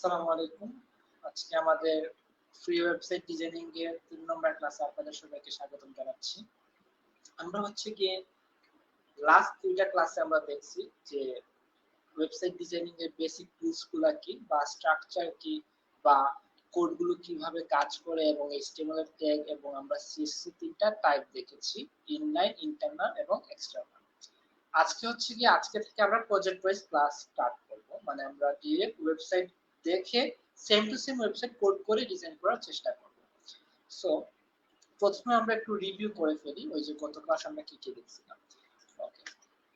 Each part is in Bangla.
আসসালামু আলাইকুম। আজকে আমাদের ফ্রি ওয়েবসাইট ডিজাইনিং এর ৩ নম্বর ক্লাসে আপনাদের সবাইকে স্বাগতম জানাচ্ছি। আমরা হচ্ছে গিয়ে লাস্ট ২টা ক্লাসে আমরা দেখছি যে ওয়েবসাইট ডিজাইনিং এর বেসিক টুলস গুলা কি বা স্ট্রাকচার কি বা কোড গুলো কিভাবে কাজ করে এবং HTML এর ট্যাগ এবং আমরা CSS তিনটা টাইপ দেখেছি, ইনলাইন, ইন্টারনাল এবং এক্সটার্নাল। আজকে থেকে আমরা প্রজেক্ট ওয়াইজ ক্লাস স্টার্ট করব। মানে আমরা ডিরেক্ট ওয়েবসাইট দেখে same to same website code করে ডিজাইন করার চেষ্টা করব। সো প্রথমে আমরা একটু রিভিউ করে ফেলি ওই যে গত ক্লাস আমরা কি কি দেখছিলাম। ওকে,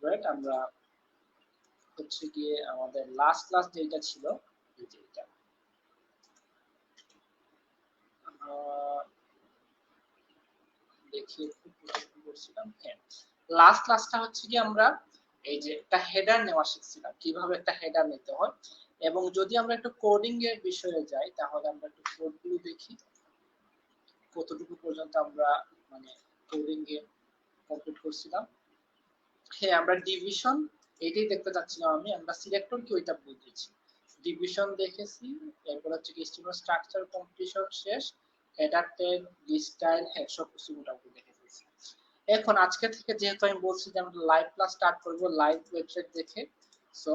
রাইট। আমরা হচ্ছে গিয়ে আমাদের লাস্ট ক্লাস যেটা ছিল এই যে এটা দেখি একটু করছিলাম। হ্যাঁ, লাস্ট ক্লাসটা হচ্ছে কি আমরা এই যে একটা হেডার নেওয়া শিখছিলাম, কিভাবে একটা হেডার নিতে হয়। এবং যদি আমরা একটু কোডিং এর বিষয়ে যাই তাহলে আমরা একটু কোডগুলো দেখি কতটুকু পর্যন্ত আমরা মানে কোডিং এ কমপ্লিট করছিলাম। হ্যাঁ, আমরা ডিভিশন এটাই দেখতে চাচ্ছিলাম আমরা সিলেক্টর কি ওইটা বুঝেছি, ডিভিশন দেখেছি। এরপর হচ্ছে কি স্ট্রিমার স্ট্রাকচার কমপ্লিশন শেষ, হেডার ট্যাগ, স্টাইল, হ্যাঁ সব কিছু মোটামুটি দেখে ফেলছি। এখন আজকে থেকে যেহেতু আমি বলছি যে আমরা লাইভ ক্লাস স্টার্ট করব লাইভ ওয়েবসাইট দেখে, সো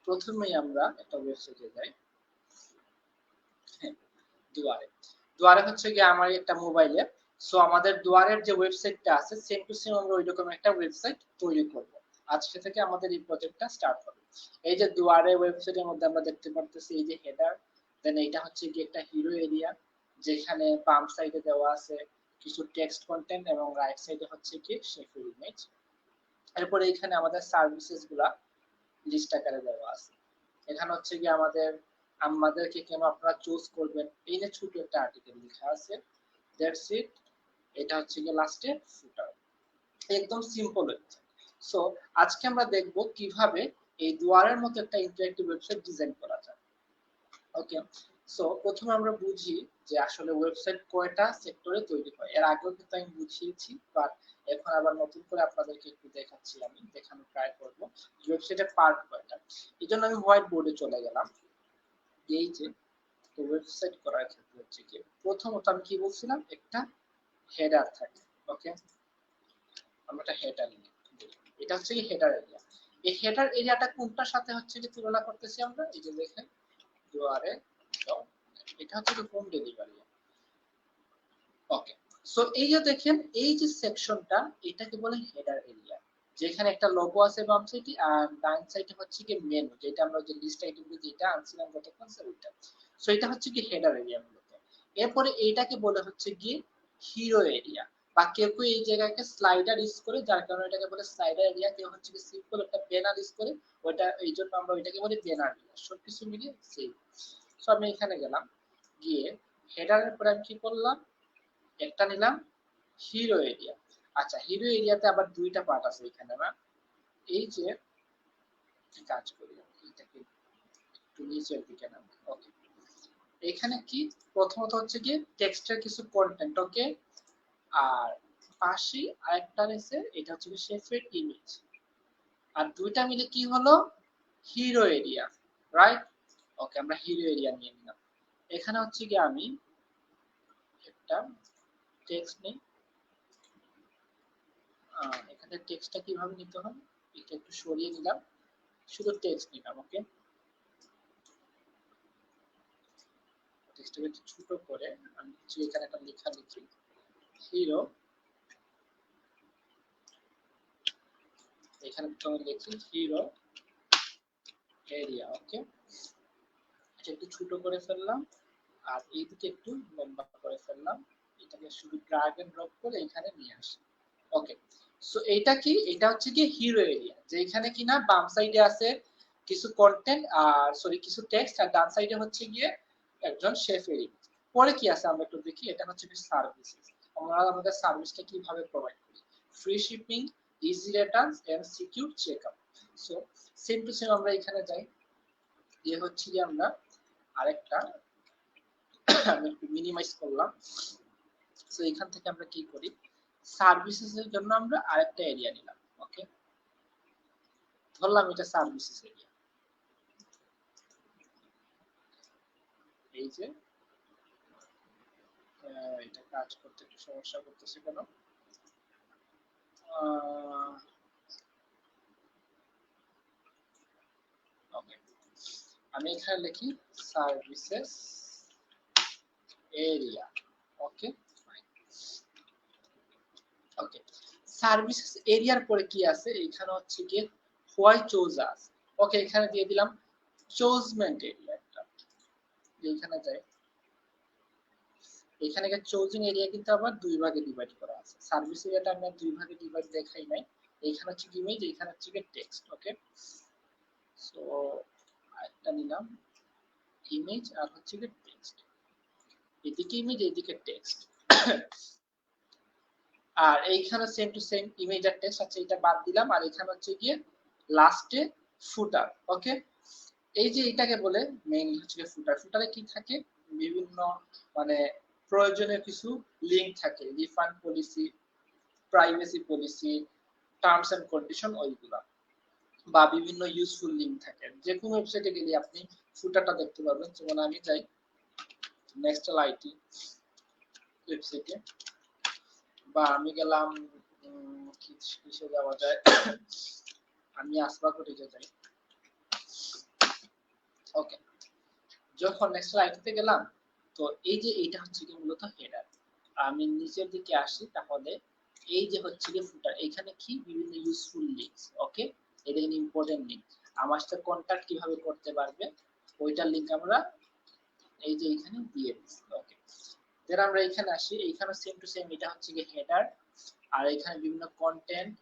প্রথমেই আমরা একটা ওয়েবসাইটে যাই। হ্যাঁ, দুয়ারে দুয়ারে হচ্ছে গিয়ে আমার একটা মোবাইল অ্যাপ। সো আমাদের দুয়ারের যে ওয়েবসাইটটা আছে সেম টু সেম আমরা ওইরকম একটা ওয়েবসাইট তৈরি করব। আজকে থেকে আমাদের এই প্রজেক্টটা স্টার্ট হবে। এই যে দুয়ারে ওয়েবসাইটের মধ্যে আমরা দেখতে পারতেছি এই যে হেডার, দেন এইটা হচ্ছে গিয়ে একটা হিরো এরিয়া যেখানে বাম সাইডে দেওয়া আছে কিছু টেক্সট কন্টেন্ট এবং রাইট সাইডে হচ্ছে কি শেফের ইমেজ। এরপরে এখানে আমাদের সার্ভিসেস গুলা লিস্ট আকারে দেওয়া আছে। এখানে হচ্ছে কি আমাদেরকে কেন আপনারা চুজ করবেন এই যে ছোট একটা আর্টিকেল লেখা আছে, দ্যাটস ইট। এটা হচ্ছে কি লাস্টে ফুটার, একদম সিম্পল হচ্ছে। সো আজকে আমরা দেখব কিভাবে এই দুয়ারের মতো একটা ইন্টারেক্টিভ ওয়েবসাইট ডিজাইন করা যায়। ওকে, সো প্রথমে আমরা বুঝি যে আসলে ওয়েবসাইট কয়টা সেক্টরে তৈরি হয়। এর আগেও কিন্তু আমি বুঝিয়েছি, বাট এখন আবার নতুন করে আপনাদেরকে একটু দেখাচ্ছি, আমি দেখানোর ট্রাই করব ওয়েবসাইটের পার্ট কয়টা। এই জন্য আমি হোয়াইট বোর্ডে চলে গেলাম। এই যে ওয়েবসাইট করার ক্ষেত্রে হচ্ছে কি প্রথমত আমি কি বলছিলাম, একটা হেডার থাকে। ওকে, আমরা একটা হেডার নিই, এটা হচ্ছে কি হেডার এরিয়া। এই হেডার এরিয়াটা কোনটার সাথে হচ্ছে কি তুলনা করতেছি আমরা, এই যে দেখেন দুয়ারে এটা হচ্ছে কি হোম ডেলিভারি। ওকে, সো এই যে দেখেন এই যে সেকশনটা এটাকে বলে হেডার এরিয়া, যেখানে একটা লোগো আছে বাম সাইডে আর ডান সাইডে হচ্ছে কি মেনু, যেটা আমরা যে লিস্ট আইটেমগুলো যেটা আনছিলাম গতক্ষণ স্যার ওইটা। সো এটা হচ্ছে কি হেডার এরিয়া মূলত। এরপরে এইটাকে বলে হচ্ছে কি হিরো এরিয়া, বা কেউ কেউ এই জায়গাকে স্লাইডার ইউজ করে, যার কারণে এটাকে বলে স্লাইডার এরিয়া। কেউ হচ্ছে কি সিম্পল একটা ব্যানার ইউজ করে, ওটা এই জন্য আমরা ওইটাকে বলি ব্যানার এরিয়া। সবকিছু মিলিয়ে সেম। সো আমি এখানে গেলাম, গিয়ে হেডারের পরে আমি কি করলাম, একটা নিলাম হিরো এরিয়া। আচ্ছা, হিরো এরিয়াতে আবার দুইটা পার্ট আছে এখানে না, এই যে কাজ করি এটাকে একটু নিচের দিকে নাম। ওকে, এখানে কি প্রথমত হচ্ছে কি টেক্সটের কিছু কন্টেন্ট। ওকে, আর পাশে আরেকটা আছে, এটা হচ্ছে শেফের ইমেজ। আর দুইটা মিলে কি হলো, হিরো এরিয়া, রাইট। ওকে, আমরা হিরো এরিয়া নিয়ে নিলাম। এখানে হচ্ছে কি আমি একটা টেক্সট নেই, এখানে টেক্সটটা কিভাবে নিতে হয় এটা একটু সরিয়ে নিলাম, শুধু টেক্সট নিলাম। ওকে, টেক্সটটাকে একটু ছোট করে আমি কিছু এখানে একটা লেখা লিখি, হিরো। এখানে প্রথমে লিখি হিরো এরিয়া। ওকে, এটা একটু ছোট করে ফেললাম আর এইদিকে একটু লম্বা করে ফেললাম। এটাকে শুধু ড্র্যাগ এন্ড ড্রপ করে এখানে নিয়ে আসি। ওকে, সো এটা কি, এটা হচ্ছে কি হিরো এরিয়া, যেখানে কিনা বাম সাইডে আছে কিছু কন্টেন্ট আর সরি কিছু টেক্সট, আর ডান সাইডে হচ্ছে গিয়ে একজন শেফ এরিয়া। পরে কি আছে আমরা একটু দেখি, এটা হচ্ছে কি সার্ভিসেস। আমরা আমাদের সার্ভিসটা কিভাবে প্রোভাইড করি, free shipping, easy returns and secure checkup. So same to same আমরা এখানে যাই, যে হচ্ছে কি আমরা আরেকটা আমি একটু মিনিমাইজ করলাম। সো এখান থেকে আমরা কি করি, সার্ভিসেস এর জন্য আমরা আরেকটা এরিয়া নিলাম। ওকে, ধরলাম এটা সার্ভিসেস এরিয়া। এই যে এটা কাজ করতে একটু সমস্যা করতেছে কেন? ওকে, আমি এখানে লিখি সার্ভিসেস এরিয়া। ওকে ওকে, সার্ভিসেস এরিয়ার পরে কি আছে? এখানে হচ্ছে কি হোয়াই চোজ আস। ওকে, এখানে দিয়ে দিলাম চোজমেন্ট এরিয়া। এইখানে যাই, এখানে চোজিং এরিয়া কিন্তু আবার দুই ভাগে ডিভাইড করা আছে। সার্ভিস এরিয়াটা আমরা দুই ভাগে ডিভাইড দেখাই নাই। এইখানে হচ্ছে ইমেজ, এইখানে হচ্ছে টেক্সট। ওকে, সো একটা নিলাম ইমেজ আর হচ্ছে টেক্সট, এদিকে ইমেজ এদিকে টেক্সট। আর এইখানে সেম টু সেম ইমেজ আর টেক্সট আছে, এটা বাদ দিলাম। আর এখানে হচ্ছে গিয়ে লাস্টে ফুটার। ওকে, এই যে এটাকে বলে মেইনলি হচ্ছে ফুটার। ফুটারে কি থাকে? বিভিন্ন মানে প্রয়োজনীয় কিছু লিংক থাকে, refund policy, privacy policy, terms and condition, ওইগুলা বা বিভিন্ন ইউজফুল লিংক থাকে। যে কোনো ওয়েবসাইটে গেলে আপনি ফুটারটা দেখতে পারবেন। যেমন আমি যাই নেক্সটেল আইটি ওয়েবসাইটে, বা আমি গেলাম কিসে যাওয়া যায়, আমি আসবা করে যাই। ওকে, যখন নেক্সট আইটিতে গেলাম, তো এই যে এইটা হচ্ছে কি মূলত হেডার। আমি নিচের দিকে আসি, তাহলে এই যে হচ্ছে কি ফুটার, এখানে কি বিভিন্ন ইউজফুল লিংকস। ওকে, এটা কিন্তু ইম্পর্টেন্ট লিংক। আমার সাথে কন্টাক্ট কিভাবে করতে পারবে ওইটার লিংক আমরা এই যে এখানে দিয়ে দিচ্ছি। ওকে, যারা আমরা এখানে আসি, এইখানে সেম টু সেম এটা হচ্ছে কি হেডার, আর এখানে বিভিন্ন কন্টেন্ট,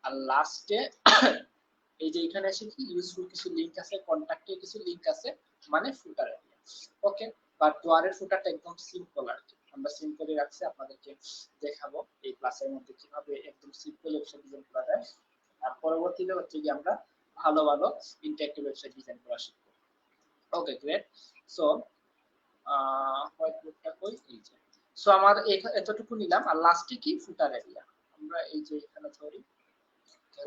আর লাস্টে এই যে এখানে এসে কি ইউজফুল কিছু লিংক আছে, কন্টাক্টে কিছু লিংক আছে, মানে ফুটার এরিয়া। ওকে, বাট দুয়ারের ফুটারটা একদম সিম্পল আর কি, আমরা সিম্পলি রাখছি, আপনাদেরকে দেখাবো এই ক্লাসের মধ্যে কিভাবে একদম সিম্পল ওয়েবসাইট ডিজাইন করা যায়। আর পরবর্তীতে হচ্ছে কি আমরা ভালো ভালো ইন্টারেক্টিভ ওয়েবসাইট ডিজাইন করা শিখব। ওকে, গ্রেট। সো হোয়াইট বোর্ডটা কই? এই যে, সো আমার এতটুকু নিলাম। আর লাস্টে কি ফুটার এরিয়া, আমরা এই যে এখানে ধরি,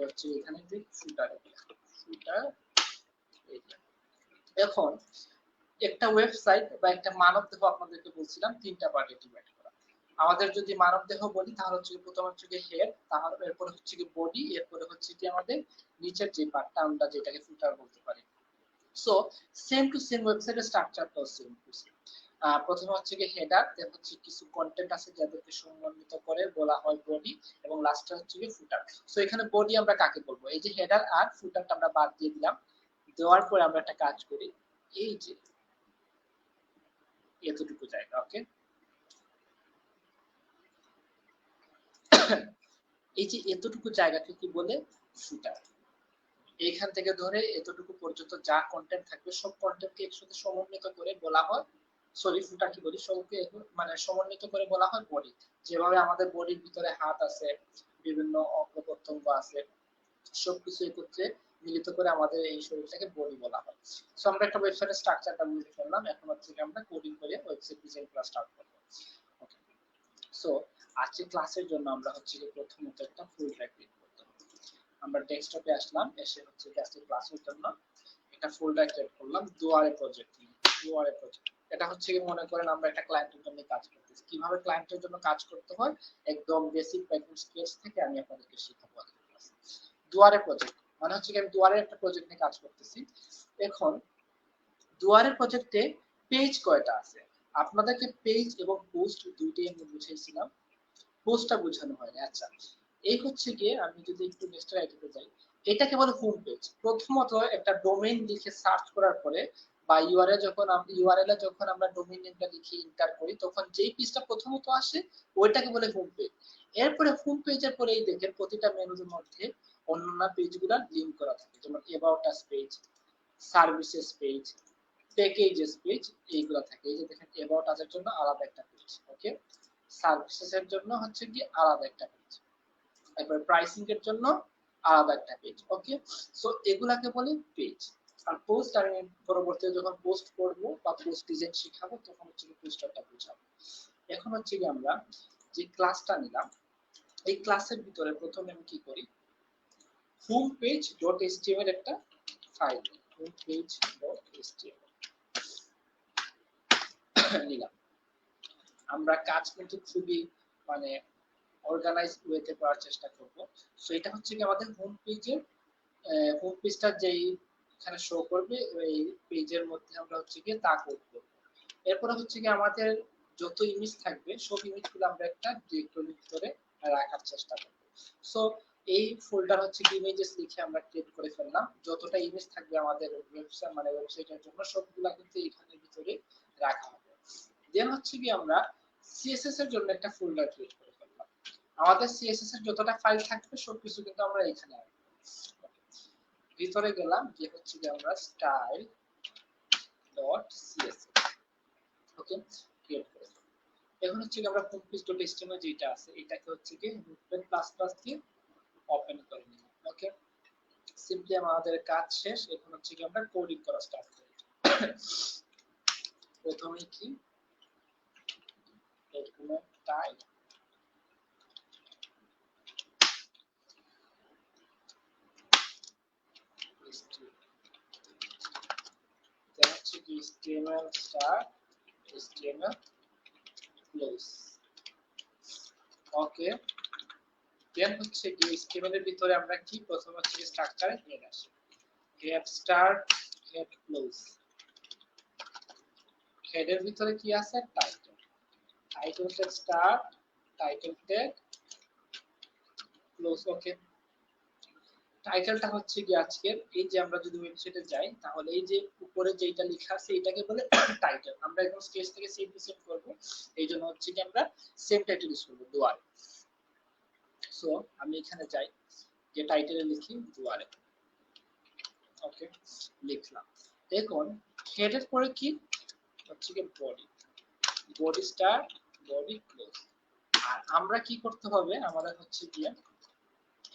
হচ্ছে এখানে যে ফুটার এরিয়া, ফুটার এরিয়া। এখন একটা ওয়েবসাইট বা একটা মানবদেহ আপনাদেরকে বলছিলাম তিনটা পার্টে ডিভাইড করা। আমাদের যদি মানবদেহ বলি, তাহলে হচ্ছে প্রথম হচ্ছে কি হেড, তাহলে এরপরে হচ্ছে কি বডি, এরপরে হচ্ছে কি আমাদের নিচের যে পার্টটা আমরা যেটাকে ফুটার বলতে পারি। সো সেম টু সেম ওয়েবসাইটের স্ট্রাকচারটাও সেম টু সেম। প্রথমে হচ্ছে কি হেডার, দেন হচ্ছে কিছু কন্টেন্ট আছে যাদেরকে সমন্বিত করে বলা হয় বডি, এবং লাস্টে হচ্ছে কি ফুটার। সো এখানে বডি আমরা কাকে বলবো? এই যে হেডার আর ফুটারটা আমরা বাদ দিয়ে দিলাম। দেওয়ার পরে আমরা একটা কাজ করি, এই যে এতটুকু জায়গা। ওকে, এই যে এতটুকু জায়গাকে কি বলে? ফুটার। এইখান থেকে ধরে এতটুকু পর্যন্ত যা কন্টেন্ট থাকবে সব কন্টেন্টকে একসাথে সমন্বিত করে বলা হয়, সরি ফুটার কি বলি, সবকে মানে সমন্বিত করে বলা হয় বডি। যেভাবে আমাদের বডির ভিতরে হাত আছে, বিভিন্ন অঙ্গ প্রত্যঙ্গ আছে, সবকিছু একত্রে মিলিত করে আমাদের এই শরীরটাকে বডি বলা হয়। সো আমরা একটা ওয়েবসাইটের স্ট্রাকচারটা বুঝে ফেললাম, এখন হচ্ছে আমরা কোডিং করে ওয়েবসাইট ডিজাইন করা স্টার্ট করব। ওকে, সো আজকে ক্লাসের জন্য আমরা হচ্ছে প্রথমত একটা ফুল ট্র্যাক ক্রিয়েট করতে হবে। আমরা ডেস্কটপে আসলাম, এসে হচ্ছে আজকে ক্লাসের জন্য একটা ফোল্ডার ক্রিয়েট করলাম, দুয়ারে প্রজেক্ট। দুয়ারে প্রজেক্ট এটা হচ্ছে কি, মনে করেন আমরা একটা ক্লায়েন্টের জন্য কাজ করতেছি, কিভাবে ক্লায়েন্টের জন্য কাজ করতে হয় একদম বেসিক প্যাকেজ স্কেচ থেকে আমি আপনাদেরকে শেখাবো। দুয়ারে প্রজেক্ট মানে হচ্ছে কি আমি দুয়ারের একটা প্রজেক্ট নিয়ে কাজ করতেছি। এখন দুয়ারের প্রজেক্টে পেজ কয়টা আছে? আপনাদেরকে পেজ এবং পোস্ট দুইটাই আমি বুঝাইছিলাম, পোস্টটা বোঝানো হয়নি। আচ্ছা, এই হচ্ছে গিয়ে আমি যদি একটু নেক্সট আইডিতে যাই, এটাকে বলে হোম পেজ। প্রথমত একটা ডোমেইন লিখে সার্চ করার পরে বা ইউআরএল এ যখন আমরা ডোমেইন নেমটা লিখে এন্টার করি, তখন যেই পেজটা প্রথমত আসে ওইটাকে বলে হোম পেজ। এরপরে হোম পেজের পরে এই দেখেন প্রতিটা মেনুর মধ্যে অন্যান্য পেজগুলো লিংক করা থাকে, যেমন about us page, services page, packages page, এইগুলা থাকে। এই যে দেখেন অ্যাবাউট আস এর জন্য আলাদা একটা পেজ, ওকে, সার্ভিসেস এর জন্য হচ্ছে কি আলাদা একটা পেজ, তারপর প্রাইসিং এর জন্য আলাদা একটা পেজ। ওকে, সো এগুলাকে বলে পেজ। আর পোস্ট আমি পরবর্তীতে যখন পোস্ট করব বা পোস্ট ডিজাইন শিখাবো তখন হচ্ছে পোস্টারটা বুঝাবো। এখন হচ্ছে কি আমরা যে ক্লাসটা নিলাম, এই ক্লাসের ভিতরে প্রথমে আমি কি করি, হোম পেজ ডট এচটিএমএল একটা file, home page dot HTML. নিলাম। আমরা কাজ কিন্তু খুবই মানে অর্গানাইজ ওয়েতে করার চেষ্টা করব। সো এটা হচ্ছে কি আমাদের হোম পেজটা যেই এখানে শো করবে এই পেজের মধ্যে আমরা হচ্ছে কি তা কোড করব। এরপরে হচ্ছে কি আমাদের যত ইমেজ থাকবে সব ইমেজগুলো আমরা একটা ডিরেক্টরির ভিতরে রাখার চেষ্টা করব। সো এই ফোল্ডার হচ্ছে কি ইমেজেস লিখে আমরা ক্রিয়েট করে ফেললাম। যতটা ইমেজ থাকবে আমাদের ওয়েবসাইটের জন্য সবগুলা কিন্তু এখানের ভিতরে রাখা হবে। দেন হচ্ছে কি আমরা সিএসএস এর জন্য একটা ফোল্ডার ক্রিয়েট করে ফেললাম। আমাদের সিএসএস এর যতটা ফাইল থাকবে সবকিছু কিন্তু আমরা এখানে রাখবো। ভিতরে গেলাম যে হচ্ছে কি আমরা style.css ওকে ক্রিয়েট করে এখন হচ্ছে কি আমরা homepage.html যেটা আছে এটাকে হচ্ছে কি notepad++ দিয়ে ওপেন করে নিলাম। ওকে সিম্পলি আমাদের কাজ শেষ। এখন হচ্ছে কি আমরা কোডিং করা স্টার্ট করি। প্রথমে কি ডকুমেন্ট টাইপ হচ্ছে কি HTML start HTML close ওকে দেন হচ্ছে কি HTML এর ভিতরে আমরা কি প্রথম হচ্ছে স্ট্রাকচারে নিয়ে আসি head start head close head এর ভিতরে কি আছে title title tag start title tag close okay টাইটেলটা হচ্ছে কি আজকের এই যে আমরা যদি ওয়েবসাইটে যাই তাহলে এই যে উপরে যেটা লেখা আছে এটাকে বলে টাইটেল। আমরা এখন স্কেচ থেকে সেম ডিজাইন করব এইজন্য হচ্ছে কি আমরা সেম টাইটেল ইউজ করব দুয়ারে। সো আমি এখানে যাই যে টাইটেলে লিখি দুয়ারে ওকে লিখলাম। এখন হেডের পরে কি হচ্ছে কি বডি স্টার্ট বডি ক্লোজ। আর আমরা কি করতে হবে আমাদের হচ্ছে কি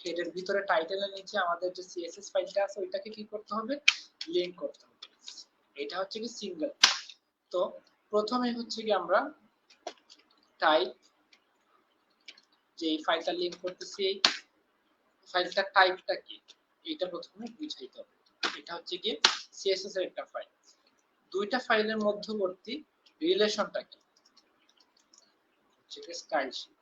হেডের ভিতরে টাইটেলের নিচে আমাদের যে সিএসএস ফাইলটা আছে ওইটাকে কি করতে হবে লিংক করতে হবে। এটা হচ্ছে কি সিঙ্গেল। তো প্রথমে হচ্ছে কি আমরা টাইপ যে ফাইলটা লিংক করতেছি এই ফাইলটা টাইপটা কি এটা প্রথমে বুঝাইতে হবে। এটা হচ্ছে কি সিএসএস এর একটা ফাইল। দুইটা ফাইলের মধ্যবর্তী রিলেশনটা কি হচ্ছে কি স্টাইল শীট।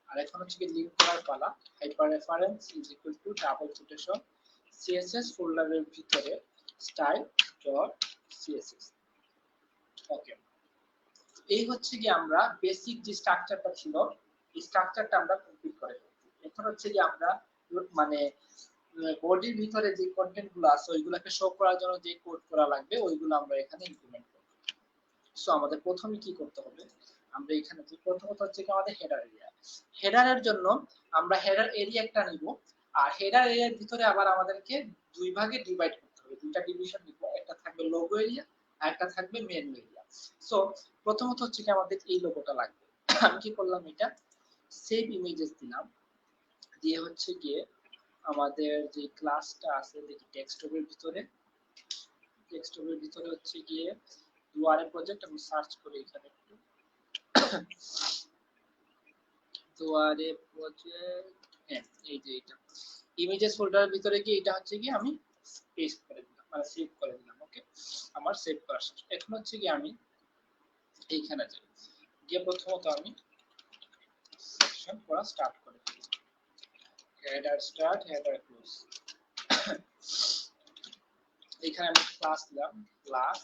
আর এখন হচ্ছে কি লিংক করার পালা hyper reference is equal to double quotation CSS ফোল্ডারের ভিতরে style.css ওকে এই হচ্ছে কি আমরা বেসিক যে স্ট্রাকচারটা ছিল এই স্ট্রাকচারটা আমরা কমপ্লিট করে ফেলছি। এখন হচ্ছে কি আমরা মানে বডির ভিতরে যে কন্টেন্ট গুলো আছে ওইগুলোকে শো করার জন্য যে কোড করা লাগবে ওইগুলো আমরা এখানে ইমপ্লিমেন্ট করব। সো আমাদের প্রথমে কি করতে হবে আমরা এখানে যে প্রথমত হচ্ছে কি আমাদের হেডার এরিয়া হেডারের জন্য আমরা হেডার এরিয়া একটা নিব আর হেডার এরিয়ার ভিতরে আবার আমাদেরকে দুই ভাগে ডিভাইড করতে হবে দুইটা ডিভিশন নিব একটা থাকবে লোগো এরিয়া আর একটা থাকবে মেনু এরিয়া। সো প্রথমত হচ্ছে কি আমাদের এই লোগোটা লাগবে। আমি কি করলাম এটা সেভ ইমেজেস দিলাম দিয়ে হচ্ছে গিয়ে আমাদের যে ক্লাসটা আছে দেখি ডেস্কটপের ভিতরে হচ্ছে গিয়ে দুয়ারে প্রজেক্ট আমি সার্চ করি এখানে একটু দুয়ারে প্রজেক্ট হ্যাঁ এই যে এটা ইমেজেস ফোল্ডারের ভিতরে গিয়ে এটা হচ্ছে কি আমি পেস্ট করে দিলাম মানে সেভ করে দিলাম। ওকে আমার সেভ করা শেষ। এখন হচ্ছে কি আমি এইখানে যাই গিয়ে প্রথমত আমি সেকশন করা স্টার্ট করে দিই হেডার স্টার্ট হেডার ক্লোজ এখানে আমি ক্লাস দিলাম class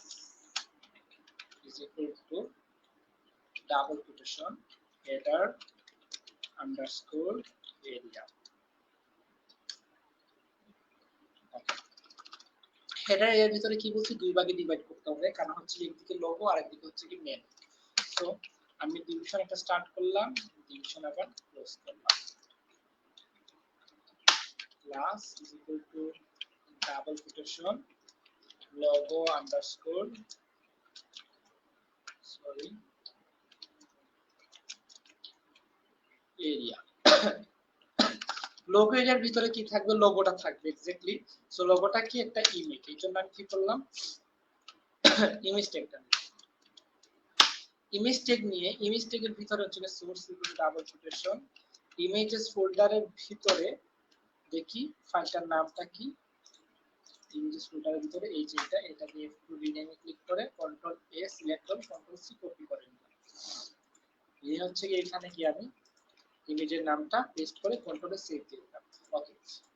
is equal to double quotation header underscore area header এর ভিতরে কি বলছি দুই ভাগে ডিভাইড করতে হবে কারণ হচ্ছে একদিকে লোগো আর একদিকে হচ্ছে কি মেন। সো আমি ডিভিশন একটা স্টার্ট করলাম ডিভিশন আবার ক্লোজ করলাম class is equal to double quotation logo underscore area logo এরিয়ার ভিতরে কি থাকবে লোগোটা থাকবে এক্স্যাক্টলি। সো লোগোটা কি একটা ইমেজ এইজন্য আমি কি করলাম ইমেজ ট্যাগটা ইমেজ ট্যাগ নিয়ে ইমেজ ট্যাগের ভিতরে হচ্ছে source equal double quotation images ফোল্ডারের ভিতরে দেখি ফাইলটার নামটা কি ইমেজেস ফোল্ডারের ভিতরে এই যে এটা দিয়ে একটু রিনেমে ক্লিক করে কন্ট্রোল এ সিলেক্ট করে কন্ট্রোল সি কপি করে নিলাম। এই হচ্ছে কি এখানে কি আমি ইমেজের নামটা পেস্ট করে কন্ট্রোলে সেভ দিয়ে দিলাম। ওকে,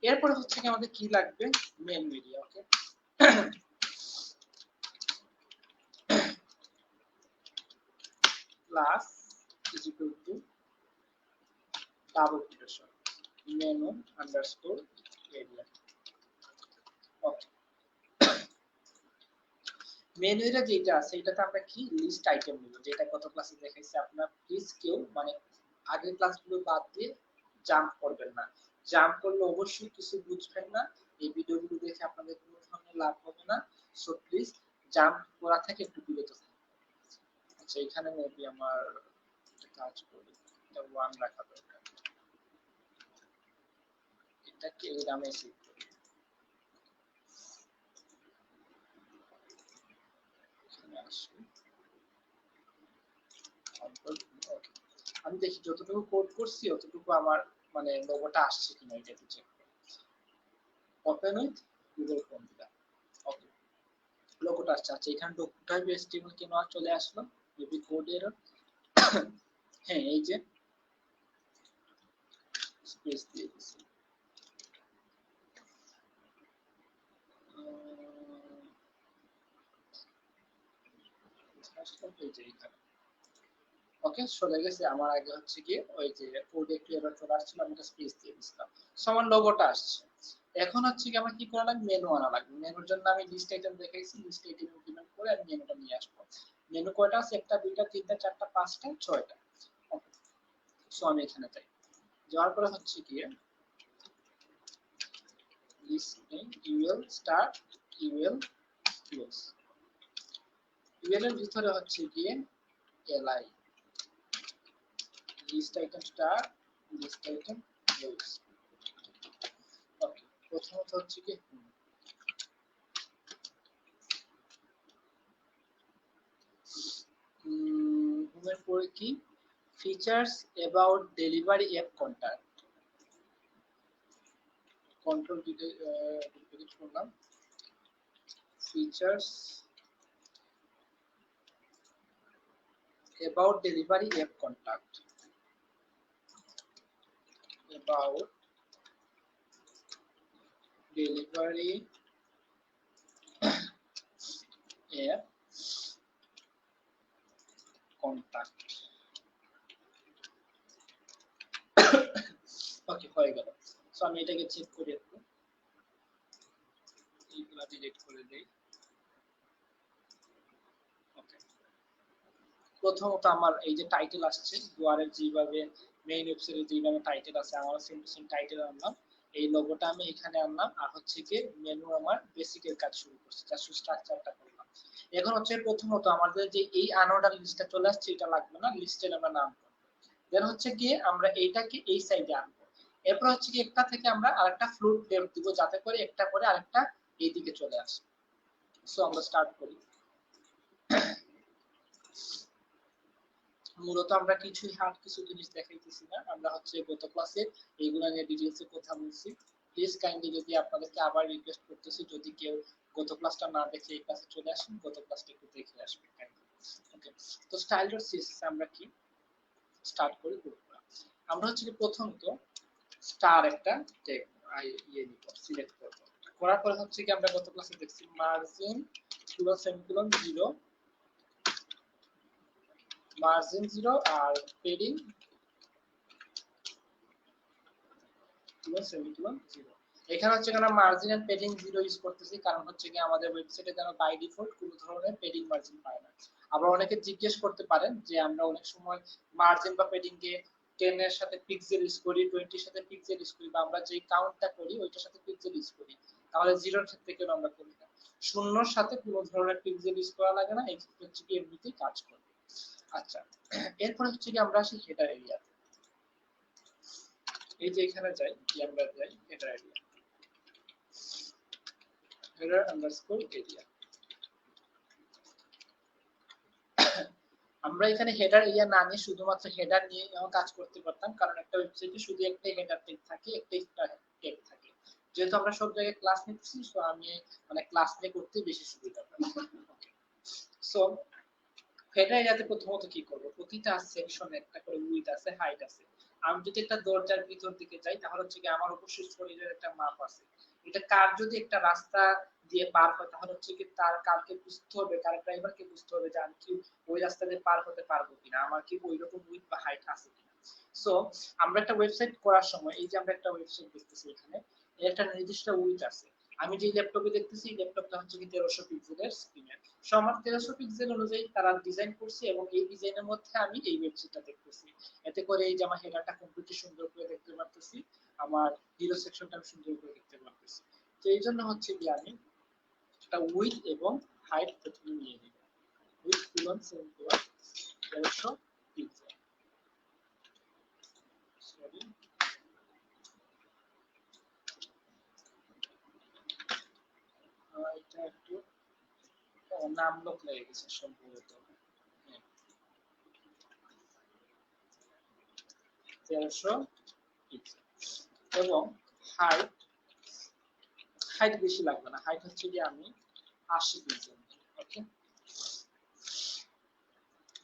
এরপর হচ্ছে কি আমাদের কি লাগবে, main media. Okay, class is equal to double quotation menu underscore area. Okay, menu area যেটা আছে এটাতে আমরা কি লিস্ট আইটেম নিব, যেটা গত ক্লাসে দেখাইছি। আপনারা প্লিজ কেউ মানে আগের ক্লাসগুলো বাদ দিয়ে জাম্প করবেন না। জাম্প করলে অবশ্যই কিছু বুঝবেন না, এই ভিডিওগুলো দেখে আপনাদের কোনো ধরনের লাভ হবে না। সো প্লিজ জাম্প করা থেকে একটু বিরত থাকুন। আচ্ছা, এখানে মেবি আমার একটা কাজ করি, এটা 1 রাখা দরকার, এটাকে এই নামে সেভ করি। এখানে আসি, আমি দেখি যতটুকু কোড করছি ততটুকু আমার মানে লোগোটা আসছে কিনা এটা একটু চেক করি। ওপেন উইথ গুগল ক্রোম দিলাম। ওকে, লোগোটা আসছে। আচ্ছা, এখানে ডকুটাইপ এসটিএমএল কেন চলে আসলো, মেবি কোড এরর। হ্যাঁ, এই যে স্পেস দিয়ে দিছি। ওকে, চলে গেছে। আমার আগে হচ্ছে কি ওই যে কোড একটু এরর চলে আসছিল, আমি একটা স্পেস দিয়ে দিছিলাম। সমান লোগোটা আসছে। এখন হচ্ছে কি আমার কি করা লাগবে, মেনু আনা লাগবে। মেনুর জন্য আমি লিস্ট আইটেম দেখাইছি, লিস্ট আইটেম ইমপ্লিমেন্ট করে আমি মেনুটা নিয়ে আসবো। মেনু কয়টা আছে, একটা দুইটা তিনটা চারটা পাঁচটা ছয়টা। ওকে, সো আমি এখানে যাই, যাওয়ার পরে হচ্ছে কি list name UL start UL close. UL এর ভিতরে হচ্ছে গিয়ে LI list item start list item close. Okay, প্রথমত হচ্ছে কি হোমের পরে কি features about delivery app contact, control delete করলাম, features about delivery app contact, about delivery app contact. Okay, হয়ে গেল। সো আমি এটাকে চেক করে একটু এইগুলা ডিলিট করে দেই। ওকে, প্রথমত আমার এই যে টাইটেল আসছে দুয়ারের যেভাবে মেইন ওয়েবসাইটে যেভাবে টাইটেল আছে, আমার সেম টু সেম টাইটেল আনলাম, এই লোগোটা আমি এখানে আনলাম, আর হচ্ছে কি মেনু আমার বেসিকের কাজ শুরু করছি, জাস্ট স্ট্রাকচারটা করলাম। এখন হচ্ছে প্রথমত আমাদের যে এই আনঅর্ডার লিস্টটা চলে আসছে এটা লাগবে না, লিস্টের আমরা নাম করব। দেন হচ্ছে কি আমরা এইটাকে এই সাইডে আনবো। এরপর হচ্ছে কি একটা থেকে আমরা আরেকটা ফ্লোট ডেপথ দিব, যাতে করে একটা করে আরেকটা এইদিকে চলে আসে। সো আমরা স্টার্ট করি। মূলত আমরা কিছুই হার্ড কিছু জিনিস দেখাইতেছি না, আমরা হচ্ছে গত ক্লাসে এইগুলা নিয়ে ডিটেইলসে কথা বলছি। প্লিজ কাইন্ডলি যদি আপনাদেরকে আবার রিকোয়েস্ট করতেছি, যদি কেউ গত ক্লাসটা না দেখে এই ক্লাসে চলে আসেন, গত ক্লাসটা একটু দেখে আসবেন কাইন্ডলি। ওকে, তো স্টাইল ডট সিএসএস আমরা কি স্টার্ট করি গ্রুপ করা। আমরা হচ্ছে প্রথমত স্টার একটা ট্যাগ নিব, সিলেক্ট করব। করার পরে হচ্ছে কি আমরা গত ক্লাসে দেখছি মার্জিন পুরো সেমিকোলন 0, মার্জিন 0 আর পেডিং পুরো সেমিকোলন 0। এখানে হচ্ছে আমরা মার্জিন এন্ড পেডিং 0 ইউজ করতেছি, কারণ হচ্ছে কি আমাদের ওয়েবসাইটে যেন বাই ডিফল্ট কোনো ধরনের পেডিং মার্জিন পায় না। আবার অনেকে জিজ্ঞেস করতে পারেন যে আমরা অনেক সময় মার্জিন বা পেডিং কে 10 এর সাথে পিক্সেল ইউজ করি, 20 এর সাথে পিক্সেল ইউজ করি, বা আমরা যে কাউন্টটা করি ওইটার সাথে পিক্সেল ইউজ করি, তাহলে 0 এর ক্ষেত্রে কেন আমরা করি না? শূন্যর সাথে কোনো ধরনের পিক্সেল ইউজ করা লাগে না, এই ক্ষেত্রে হচ্ছে কি এমনিতেই কাজ করবে। আচ্ছা, এরপর হচ্ছে কি আমরা আসি হেডার এরিয়া। এই যে এখানে যাই কি আমরা যাই header area, header underscore area। আমরা এখানে হেডার এরিয়া না নিয়ে শুধুমাত্র হেডার নিয়ে কাজ করতে পারতাম, কারণ একটা ওয়েবসাইটে শুধু একটা হেডার ট্যাগ থাকে, একটা স্টার ট্যাগ থাকে। যেহেতু আমরা সব জায়গায় ক্লাস নিচ্ছি, সো আমি মানে ক্লাস নিয়ে করতে বেশি সুবিধা পাই। সো হেডার এরিয়াতে প্রথমত কি করব, প্রতিটা সেকশনে একটা করে উইডথ আছে, হাইট আছে। আমি যদি একটা দরজার ভিতর দিকে যাই তাহলে হচ্ছে কি আমার অবশ্যই শরীরের একটা মাপ আছে। এটা কার যদি একটা রাস্তা দিয়ে পার হয় তাহলে হচ্ছে কি তার কারকে বুঝতে হবে, কার ড্রাইভারকে বুঝতে হবে যে আমি কি ওই রাস্তা দিয়ে পার হতে পারবো কিনা, আমার কি ওই রকম উইডথ বা হাইট আছে কিনা। সো আমরা একটা ওয়েবসাইট করার সময় এই যে আমরা একটা ওয়েবসাইট দেখতেছি এখানে এর একটা নির্দিষ্ট উইডথ আছে। আমি যে ল্যাপটপে দেখতেছি এই ল্যাপটপটা হচ্ছে কি 1300 পিক্সেলের স্ক্রিনের। সো আমার 1300 পিক্সেল অনুযায়ী তারা ডিজাইন করছে এবং এই ডিজাইনের মধ্যে আমি এই ওয়েবসাইটটা দেখতেছি। এতে করে এই যে আমার হেডারটা কমপ্লিটলি সুন্দর করে দেখতে পারতেছি, আমার হিরো সেকশনটা আমি সুন্দর করে দেখতে পারতেছি। তো এই জন্য হচ্ছে কি আমি একটা উইডথ এবং হাইট প্রথমে নিয়ে নিব। উইডথ তুলন সেম করব 1300 পিক্সেল। সরি, এটা একটু নাম লোক লেগে গেছে সম্ভবত। 1300 পিক্সেল এবং হাইট, হাইট বেশি লাগবে না, হাইট হচ্ছে কি আমি 80 পিক্সেল। ওকে,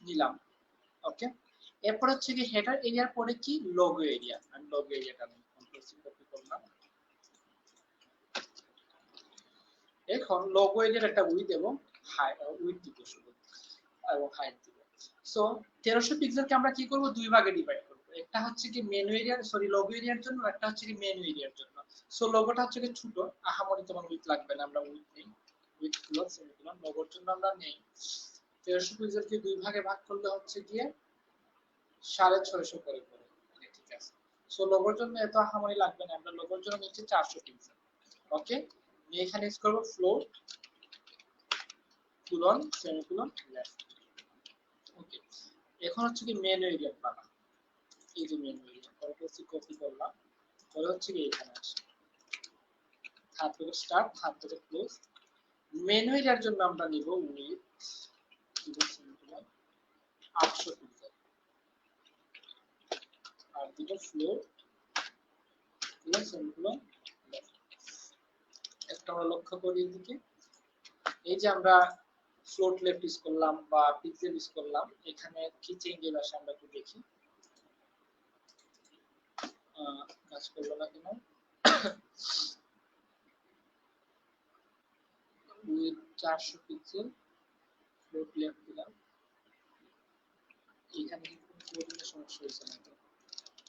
নিলাম। ওকে, এরপর হচ্ছে কি হেডার এরিয়ার পরে কি লোগো এরিয়া, আমি লোগো এরিয়াটা নিই, কন্ট্রোল সি কপি করলাম। এখন লোগো এরিয়ার একটা উইডথ এবং হাইট, উইডথ দিব শুধু এবং হাইট দিব। সো 1300 পিক্সেলকে আমরা কি করব, দুই ভাগে ডিভাইড করব। একটা হচ্ছে কি মেনু এরিয়া, সরি লোগো এরিয়ার জন্য, একটা হচ্ছে কি মেনু এরিয়ার জন্য। সো লোগোটা হচ্ছে কি ছোট, আহামরি তোমার উইডথ লাগবে না, আমরা উইডথ নেই, উইডথ গুলো সেমিকোলন। লোগোর জন্য আমরা নেই 1300 পিক্সেলকে দুই ভাগে ভাগ করলে হচ্ছে গিয়ে 650 করে পড়ে। ঠিক আছে, সো লোগোর জন্য এত আহামরি লাগবে না, আমরা লোগোর জন্য নিচ্ছি 400 পিক্সেল। ওকে, আমি এখানে ইউজ করব float colon semicolon left. Okay, এখন হচ্ছে কি মেনু এরিয়া বানাবো। এই যে menu area, control C copy করলাম, পরে হচ্ছে কি এখানে আসে হাত থেকে স্টার্ট, হাত থেকে ক্লোজ। মেনু এরিয়ার জন্য আমরা নিব উইডথ 800 পিক্সেল আর দুটো ফ্লোর সেমিকোলন লেফট। একটা আমরা লক্ষ্য করি এদিকে, এই যে আমরা ফ্লোট লেফট ইউজ করলাম বা পিক্সেল ইউজ করলাম, এখানে কি চেঞ্জেস আসে আমরা একটু দেখি। কাজ করলো না কেন, উইথ 400 পিক্সেল ফ্লোট লেফট দিলাম, এখানে কিন্তু কোডিংয়ের সমস্যা হয়েছে না, তো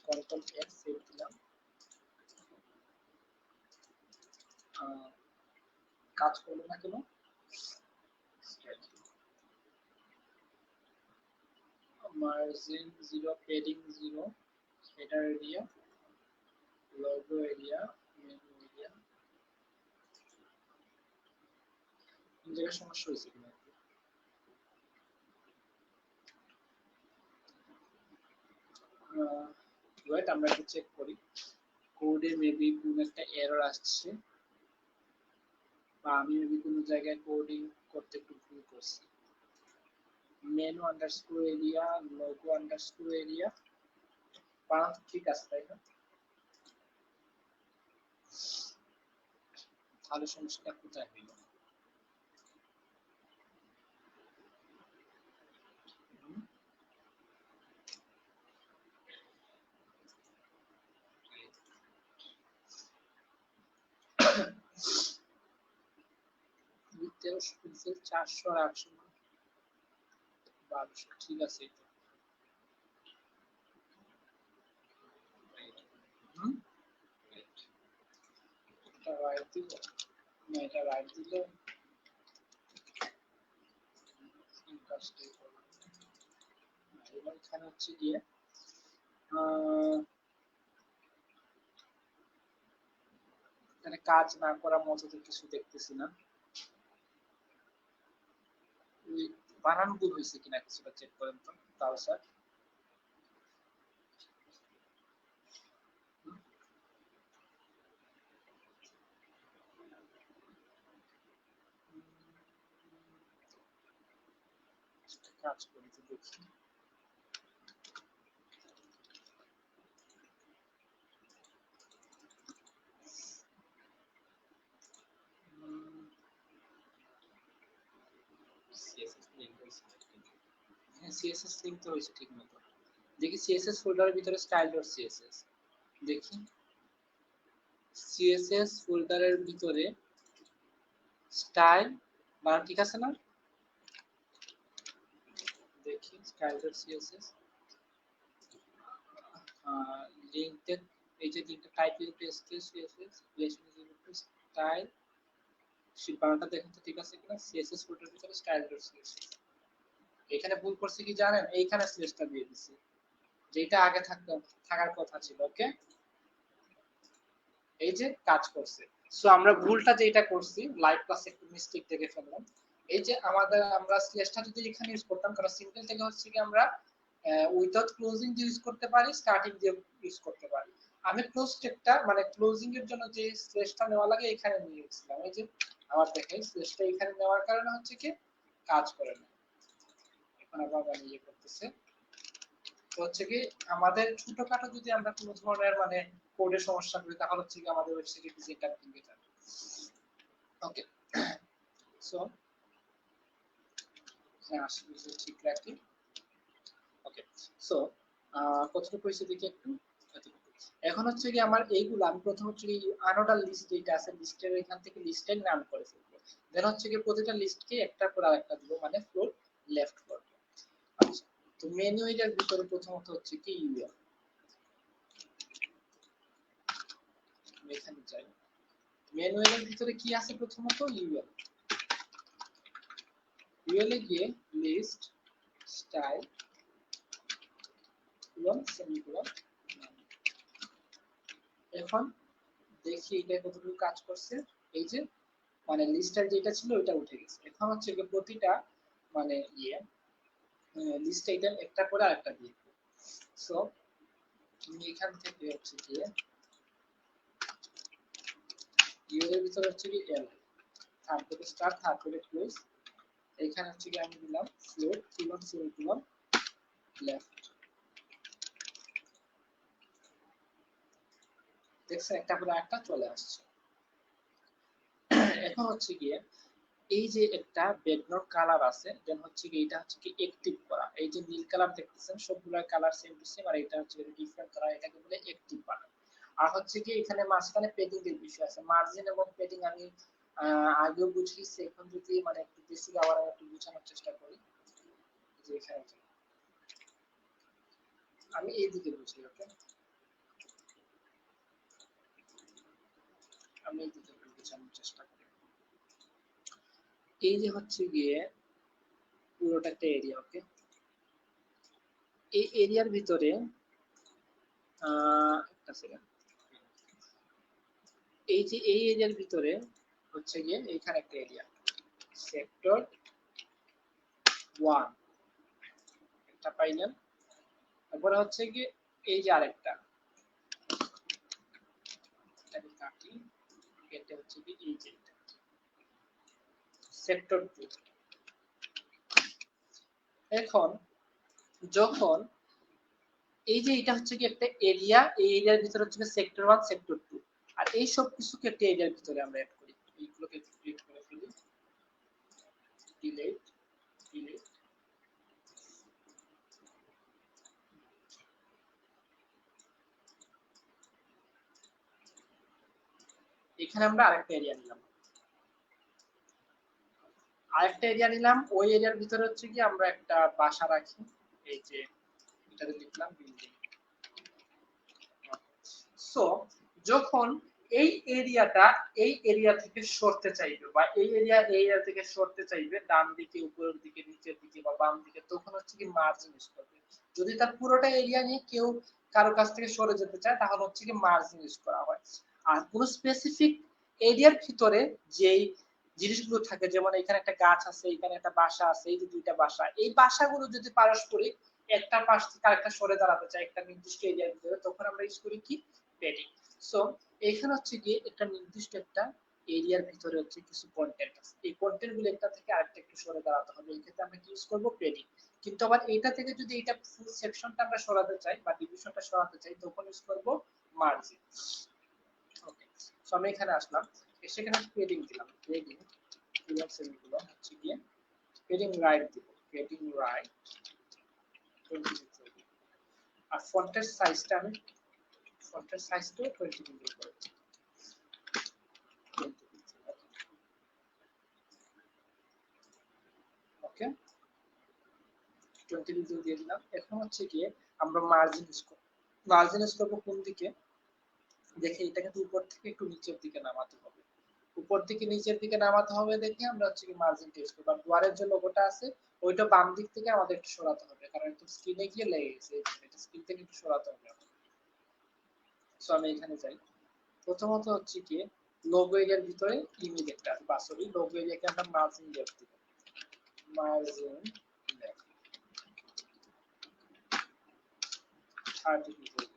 কন্ট্রোল এক্স সেভ দিলাম, কাজ করলো না কেন। Margin 0, padding 0, header area, logo area, menu area, কোন জায়গায় সমস্যা হয়েছে কিনা ওয়েট আমরা একটু চেক করি, কোডে মেবি কোন একটা এরর আসছে বা আমি মেবি কোন জায়গায় কোডিং করতে একটু ভুল করছি। Menu underscore area, logo underscore area, বানান ঠিক আছে তাই না? তাহলে সমস্যাটা কোথায় হইল? পিক্সেল 400 আর 800 1200 ঠিক আছে। এটা রাইট দিল না, এটা রাইট দিলে কাজটাই করলাম। এবার এখানে হচ্ছে গিয়ে এখানে কাজ না করার মতো তো কিছু দেখতেছি না, বানান ভুল হয়েছে কিনা কিছুটা চেক করেন তো তাও স্যার। কাজ করে তো দেখি, হ্যাঁ সিএসএস লিংক তো হয়েছে ঠিক মতো। দেখি সিএসএস ফোল্ডারের ভিতরে style.css, দেখি সিএসএস ফোল্ডারের ভিতরে স্টাইল বানান ঠিক আছে না? দেখি style.css লিংকটা, এই যে লিংকটা type your css relation is equal two style, সেই বানানটা দেখুন তো ঠিক আছে কিনা। সিএসএস ফোল্ডারের ভিতরে style.css, এখানে ভুল করছি কি জানেন, এইখানে স্লেশটা দিয়ে দিছি যেটা আগে থাকার কথা ছিল। ওকে, এই যে কাজ করছে। সো আমরা ভুলটা যেটা করছি লাইভ ক্লাসে একটু মিস্টেক দেখে ফেললাম। এই যে আমরা স্লেশটা যদি এখানে ইউজ করতাম, কারণ সিম্পল থেকে হচ্ছে কি আমরা উইদাউট ক্লোজিং দিয়ে ইউজ করতে পারি, স্টার্টিং দিয়ে ইউজ করতে পারি। আমি ক্লোজ স্টেটটা মানে ক্লোজিং এর জন্য যে স্লেশটা নেওয়া লাগে এখানে নিয়েছিলাম। এই যে আবার দেখেন স্লেশটা এখানে নেওয়ার কারণে হচ্ছে কি কাজ করে না। এখন আবার ইয়ে করতেছে। তো হচ্ছে কি আমাদের ছোটখাটো যদি আমরা কোনো ধরনের মানে কোডের সমস্যা করি তাহলে হচ্ছে কি আমাদের ওয়েবসাইটে ডিজাইনটা ভেঙে যাবে। ওকে, সো হ্যাঁ আসলে ঠিক রাখি। ওকে, সো কতটুকু হয়েছে দেখি একটু। এখন হচ্ছে কি আমার এইগুলো আমি প্রথম হচ্ছে কি আনোডাল লিস্ট যেটা আছে লিস্টের এখান থেকে লিস্টের নাম করে ফেলবো। দেন হচ্ছে কি প্রতিটা লিস্টকে একটা করে আরেকটা দিব, মানে ফ্লোর লেফট করব। আচ্ছা, তো মেনু এর ভিতরে প্রথমত হচ্ছে কি ইউআর, এখানে যাই মেনু এর ভিতরে কি আছে প্রথমত ইউআর, ইউআর এ গিয়ে লিস্ট স্টাইল এবং সেমিকোলন। এখন দেখি এটা কতটুকু কাজ করছে। এই যে মানে লিস্টার যেটা ছিল ওইটা উঠে গেছে। এখন হচ্ছে যে প্রতিটা মানে লিস্ট এটা একটা করে আরেকটা দিয়ে। সো তুমি এখান থেকে হচ্ছে যে ইউ এর ভিতরে হচ্ছে কি এল থার্ড থেকে স্টার্ট থার্ড থেকে ক্লোজ, এখানে হচ্ছে কি আমি দিলাম ফ্লোট কিলন সেমিকোলন লেফট। দেখছেন একটা করে একটা চলে আসছে। এখন হচ্ছে গিয়ে এই যে একটা ব্যাকগ্রাউন্ড কালার আছে, দেন হচ্ছে কি এটা হচ্ছে কি অ্যাক্টিভ করা। এই যে নীল কালার দেখতেছেন সবগুলোর কালার সেম টু সেম, আর এটা হচ্ছে ডিফারেন্ট কালার, এটাকে বলে অ্যাক্টিভ বানানো। আর হচ্ছে কি এখানে মাঝখানে পেডিং এর বিষয় আছে, মার্জিন এবং পেডিং আমি আগেও বুঝিয়েছি, এখন যদি মানে একটু বেশি আবার একটু বোঝানোর চেষ্টা করি। যে এখানে আমি এই দিকে বুঝি। ওকে, আমি এই দিকে বোঝানোর চেষ্টা করি। এই যে হচ্ছে গিয়ে পুরোটা একটা এরিয়া। ওকে, এই এরিয়ার ভিতরে একটা সেকেন্ড, এই যে এই এরিয়ার ভিতরে হচ্ছে গিয়ে এইখানে একটা এরিয়া সেক্টর 1 একটা পাইলাম। তারপরে হচ্ছে কি এই যে আরেকটা এটাকে কাটি, এটা হচ্ছে কি এই যে সেক্টর 2। এখন যখন এই যে এটা হচ্ছে কি একটা এরিয়া, এই এরিয়ার ভিতরে হচ্ছে সেক্টর 1 সেক্টর 2, আর এই সব কিছুকে একটা এরিয়ার ভিতরে আমরা অ্যাড করি। এইগুলোকে ডিলিট করে ফেলি, ডিলিট ডিলিট। এখানে আমরা আরেকটা এরিয়া নিলাম, ওই এরিয়ার ভিতরে হচ্ছে কি আমরা একটা বাসা রাখি। এই যে এটাতে লিখলাম বিল্ডিং। সো যখন এই এরিয়া থেকে সরতে চাইবে বা এই এরিয়া থেকে সরতে চাইবে ডান দিকে উপরের দিকে নিচের দিকে বা বাম দিকে, তখন হচ্ছে কি মার্জিন ইউজ করবে। যদি তার পুরোটা এরিয়া নিয়ে কেউ কারো কাছ থেকে সরে যেতে চায় তাহলে হচ্ছে কি মার্জিন ইউজ করা হয়। আর কোন স্পেসিফিক এরিয়ার ভিতরে যেই জিনিসগুলো থাকে, যেমন এখানে একটা গাছ আছে, এখানে একটা বাসা আছে, এই যে দুইটা বাসা, এই বাসাগুলো যদি পারস্পরিক একটা পাশ থেকে আরেকটা সরে দাঁড়াতে চায় একটা নির্দিষ্ট এরিয়ার ভিতরে, তখন আমরা ইউজ করি কি পেডিং। সো এখানে হচ্ছে কি একটা নির্দিষ্ট একটা এরিয়ার ভিতরে হচ্ছে কিছু কন্টেন্ট আছে, এই কন্টেন্ট গুলো একটা থেকে আরেকটা একটু সরে দাঁড়াতে হবে, এই ক্ষেত্রে আমরা কি ইউজ করব পেডিং। কিন্তু আবার এটা থেকে যদি এটা ফুল সেকশনটা আমরা সরাতে চাই বা ডিভিশনটা সরাতে চাই তখন ইউজ করব মার্জিন। ওকে, সো আমি এখানে আসলাম, সেখানে পেডিং দিলাম, পেডিং দিলাম সেমিকোলন হচ্ছে গিয়ে পেডিং রাইট দিব, পেডিং রাইট 20 পিক্সেল আর ফন্টের সাইজটা আমি ফন্টের সাইজটাও 20 পিক্সেল করে দিই। ওকে 20 পিক্সেল দিয়ে দিলাম। এখন হচ্ছে গিয়ে আমরা মার্জিন ইউজ করব। মার্জিন ইউজ করব কোন দিকে? দেখে এটা কিন্তু উপর থেকে একটু নিচের দিকে নামাতে হবে। উপর থেকে নিচের দিকে নামাতে হবে দেখে আমরা হচ্ছে কি মার্জিন টেস্ট করব। আর দুয়ারের যে লোগোটা আছে ওইটা বাম দিক থেকে আমাদের একটু সরাতে হবে, কারণ একটু স্ক্রিনে গিয়ে লেগে গেছে। এটা স্ক্রিন থেকে একটু সরাতে হবে। সো আমি এখানে যাই। প্রথমত হচ্ছে কি লোগো এরিয়ার ভিতরে ইমেজ একটা আছে, বা সরি লোগো এরিয়াকে আমরা মার্জিন লেফট দিব। Margin left 30 pixel.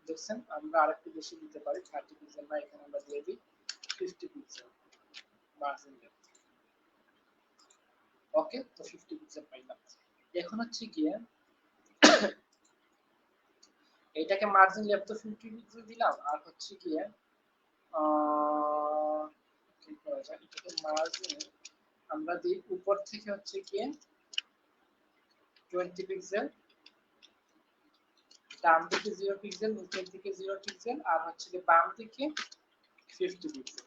দেখছেন আমরা আরেকটু বেশি দিতে পারি, 30 পিক্সেল না, এখানে আমরা দিয়ে দিই 50 পিক্সেল মার্জিন লেফট। ওকে তো 50 পিক্সেল পাইলাম। এখন হচ্ছে গিয়ে এটাকে মার্জিন লেফট তো 50 পিক্সেল দিলাম, আর হচ্ছে গিয়ে কি করা যায়, এটাকে মার্জিন আমরা দিই উপর থেকে হচ্ছে গিয়ে 20 পিক্সেল, ডান দিকে 0 পিক্সেল, নিচের দিকে 0 পিক্সেল, আর হচ্ছে গিয়ে বাম দিকে 50 পিক্সেল।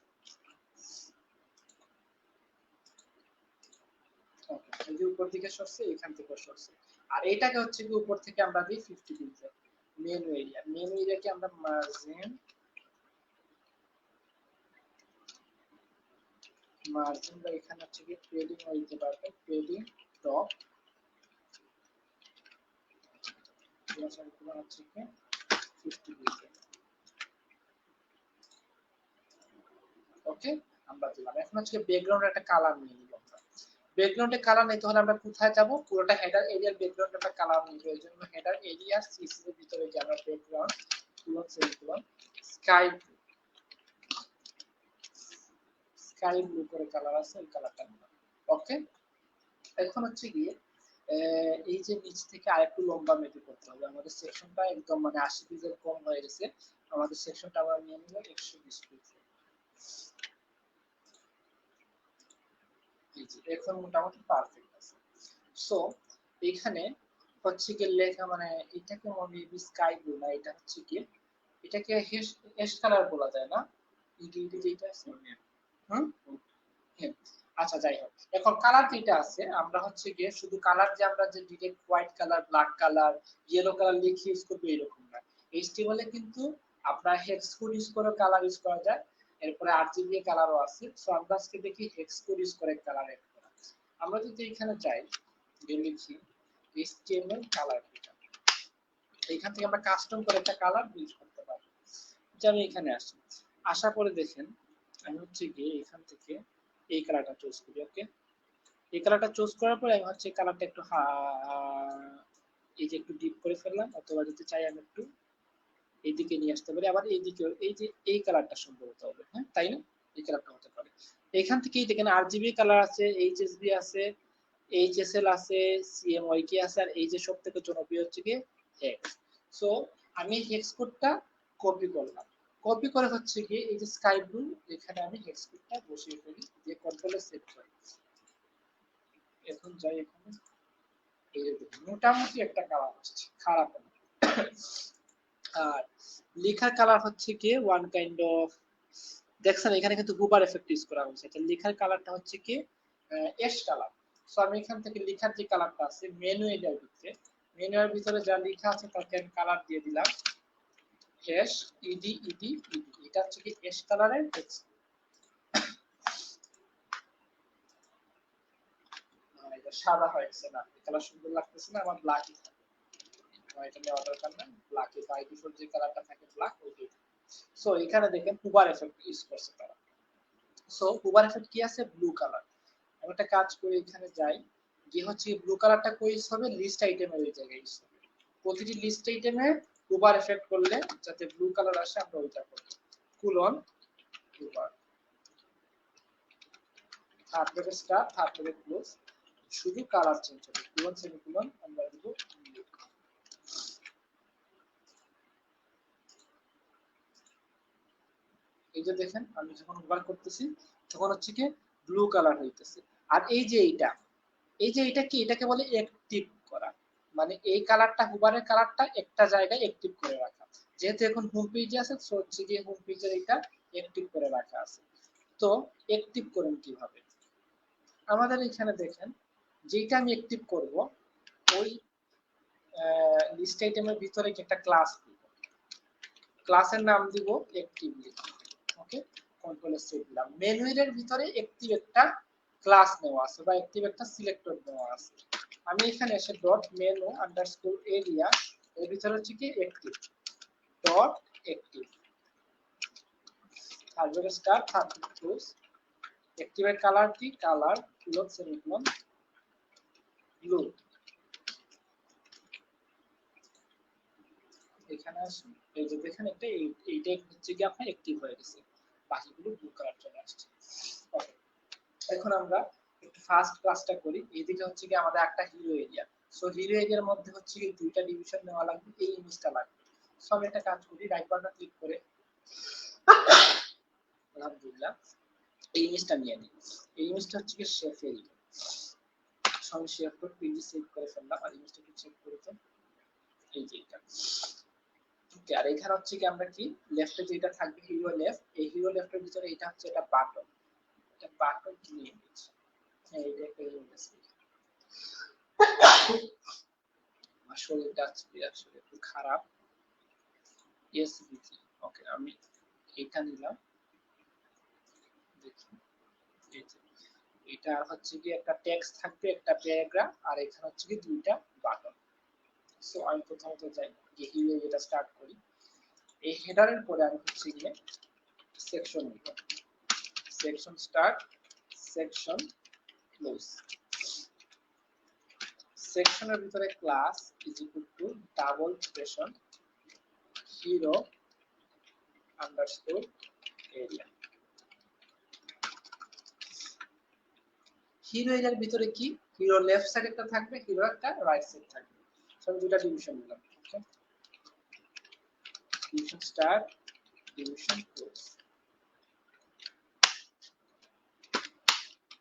ওকে এই যে উপর দিকে সরছে, এখান থেকে সরছে। আর এটাকে হচ্ছে কি উপর থেকে আমরা দিই 50 পিক্সেল। মেনু এরিয়াকে আমরা মার্জিন বা এখানে হচ্ছে কি পেডিং দিতে পারবে, পেডিং টপ হচ্ছে কি 50 পিক্সেল। ওকে আমরা দিলাম। এখন হচ্ছে ব্যাকগ্রাউন্ডের একটা কালার নিয়ে নিব। আমরা ব্যাকগ্রাউন্ডে কালার নিতে হলে আমরা কোথায় যাব? পুরোটা হেডার এরিয়ার ব্যাকগ্রাউন্ডে একটা কালার নিব। এর জন্য হেডার এরিয়া সিসি এর ভিতরে যে আমরা ব্যাকগ্রাউন্ড পুরো সেট করলাম স্কাই ব্লু করে কালার আছে, এই কালারটা নিলাম। ওকে এখন হচ্ছে গিয়ে এই যে নিচ থেকে আরেকটু লম্বা মেপে করতে হবে। আমাদের সেকশনটা একদম মানে 80 পিক্সেল কম হয়ে গেছে। আমাদের সেকশনটা আমরা নিয়ে নিব 120 পিক্সেল। এই যে এখন মোটামুটি পারফেক্ট আছে। সো এখানে হচ্ছে কি লেখা মানে এটাকে মেবি স্কাই ব্লু না, এটা হচ্ছে কি এটাকে হ্যাশ কালার বলা যায় না? ইডি যেটা আছে হুম আচ্ছা যাই হোক, এখন কালার যেটা আছে আমরা হচ্ছে গিয়ে শুধু কালার যে আমরা যে direct white colour, black colour, yellow colour লিখে ইউজ করবো এরকম না। HTML এ কিন্তু আপনার হেক্স কোড ইউজ করে কালার ইউজ করা যায়, এরপরে RGB কালারও আছে। সো আমরা আজকে দেখি হেক্স কোড ইউজ করে কালার এড করা। আমরা যদি এখানে যাই লিখি HTML কালার, এইখান থেকে আমরা কাস্টম করে একটা কালার ইউজ করতে পারি। যে আমি এখানে আসি, আসার পরে দেখেন আমি হচ্ছে গিয়ে এখান থেকে এই কালারটা চুজ করি। ওকে এই কালারটা চুজ করার পরে আমি হচ্ছে কালারটা একটু এই যে একটু ডিপ করে ফেললাম, অথবা যদি চাই আমি একটু এইদিকে নিয়ে আসতে পারি, আবার এইদিকে এই যে এই কালারটা সম্ভবত হবে, হ্যাঁ তাই না? এই কালারটা হতে পারে। এখান থেকেই দেখেন RGB কালার আছে, HSB আছে, HSL আছে, CMYK আছে, আর এই যে সব থেকে জনপ্রিয় হচ্ছে কি হেক্স। সো আমি হেক্স কোডটা কপি করলাম, কপি করে হচ্ছে কি এই যে স্কাই ব্লু এখানে আমি হেক্স কোডটা বসিয়ে ফেলি, দিয়ে কন্ট্রোলে সেভ করি। এখন যাই এখানে, এই যে মোটামুটি একটা কালার আসছে, খারাপ না। আর লেখার কালার হচ্ছে কি ওয়ান কাইন্ড অফ, দেখছেন এখানে কিন্তু হুবার এফেক্ট ইউজ করা হয়েছে। এটা লেখার কালারটা হচ্ছে কি অ্যাশ কালার। সো আমি এখান থেকে লেখার যে কালারটা আছে মেনু এরিয়ার ভিতরে, মেনু এর ভিতরে যা লেখা আছে তাকে আমি কালার দিয়ে দিলাম অ্যাশ ইডি। এটা হচ্ছে কি অ্যাশ কালারের টেক্সট। এটা সাদা হয়েছে না, কালার সুন্দর লাগতেছে না, আমার ব্ল্যাকই থাকে। এটা নিয়ে অর্ডার করলাম ব্ল্যাকে, বাই ডিফল্ট যে কালারটা থাকে ব্ল্যাক ওইটাই। সো এখানে দেখেন হুবার এফেক্ট ইউজ করছে তারা। সো হুবার এফেক্ট কি আছে? Blue colour. আমি একটা কাজ করি, এখানে যাই, যে হচ্ছে ব্লু কালারটা কই ইউজ হবে? লিস্ট আইটেমের ওই জায়গায় ইউজ হবে। প্রতিটি লিস্ট আইটেমে হুবার এফেক্ট করলে যাতে ব্লু কালার আসে আমরা ওইটা করি, colon hover, third bracket start, third bracket close, শুধু কালার চেঞ্জ হবে, কুলন সেমিকোলন আমরা দিব ব্লু। এই যে দেখেন আমি যখন হুবার করতেছি তখন হচ্ছে কি ব্লু কালার হইতেছে। আর এই যে এইটা কি, এটাকে বলে অ্যাক্টিভ করা, মানে এই কালারটা হুবারের কালারটা একটা জায়গায় অ্যাক্টিভ করে রাখা। যেহেতু এখন হোম পেজে আছে, সো হচ্ছে গিয়ে হোম পেজের এটা অ্যাক্টিভ করে রাখা আছে। তো অ্যাক্টিভ করুন কিভাবে, আমাদের এখানে দেখেন যেটা আমি অ্যাক্টিভ করব ওই লিস্ট আইটেমের ভিতরে একটা ক্লাস দিব, ক্লাসের নাম দিব অ্যাক্টিভলি। ওকে, কন্ট্রোল সেভ দিলাম। মেনুর ভিতরে অ্যাক্টিভ একটা ক্লাস নেওয়া আছে বা অ্যাক্টিভ একটা সিলেক্টর নেওয়া আছে। আমি এখানে এসে ডট মেনু আন্ডারস্কোর এরিয়া এর ভিতরে হচ্ছে কি অ্যাক্টিভ ডট অ্যাক্টিভ তারপরে স্টার্ট থার্টি ক্লোজ অ্যাক্টিভের কালার কি, কালার ফুল সেমিকোলন ব্লু। এখানে আসুন, এই যে দেখেন একটা এইটা হচ্ছে কি আপনার অ্যাক্টিভ হয়ে গেছে, বাকিগুলো ব্লু কালার চলে আসছে। ওকে, এখন আমরা একটু ফার্স্ট ক্লাসটা করি। এইদিকে হচ্ছে কি আমাদের একটা হিরো এরিয়া, সো হিরো এরিয়ার মধ্যে হচ্ছে কি দুইটা ডিভিশন নেওয়া লাগবে, এই ইমেজটা লাগবে। সো আমি একটা কাজ করি, রাইট বাটন ক্লিক করে আলহামদুলিল্লাহ এই ইমেজটা নিয়ে নিই। এই ইমেজটা হচ্ছে কি শেফ এরিয়া, সঙ্গে শেফ করে পিজি সেভ করে ফেললাম। আর ইমেজটা একটু চেক করে তো, এই যে এটা। ওকে, আর এখানে হচ্ছে কি আমরা কি লেফটে যেটা থাকবে হিরো লেফট, এই হিরো লেফটের ভিতরে এটা হচ্ছে এটা বাটন, এটা বাটন কি ইমেজ, হ্যাঁ এটা একটা ইমেজ। আমার শরীরটা আজকে আসলে একটু খারাপ। এসবিটি, ওকে আমি এটা নিলাম। দেখি এই যে এটা হচ্ছে কি একটা টেক্সট থাকবে, একটা প্যারাগ্রাফ, আর এখানে হচ্ছে কি দুইটা বাটন। সো আমি প্রথমত যাই যে হিরো যেটা স্টার্ট করি, এই হেডারের পরে আমি হচ্ছে গিয়ে সেকশন নিব, সেকশন স্টার্ট, সেকশন ক্লোজ। সেকশনের ভিতরে class is equal to double section hero underscore area. Hero এরিয়ার ভিতরে কি হিরো লেফট সাইড একটা থাকবে, হিরো একটা রাইট সাইড থাকবে। সব দুটো ডিভিশন নিলাম। Okay, division start, division close.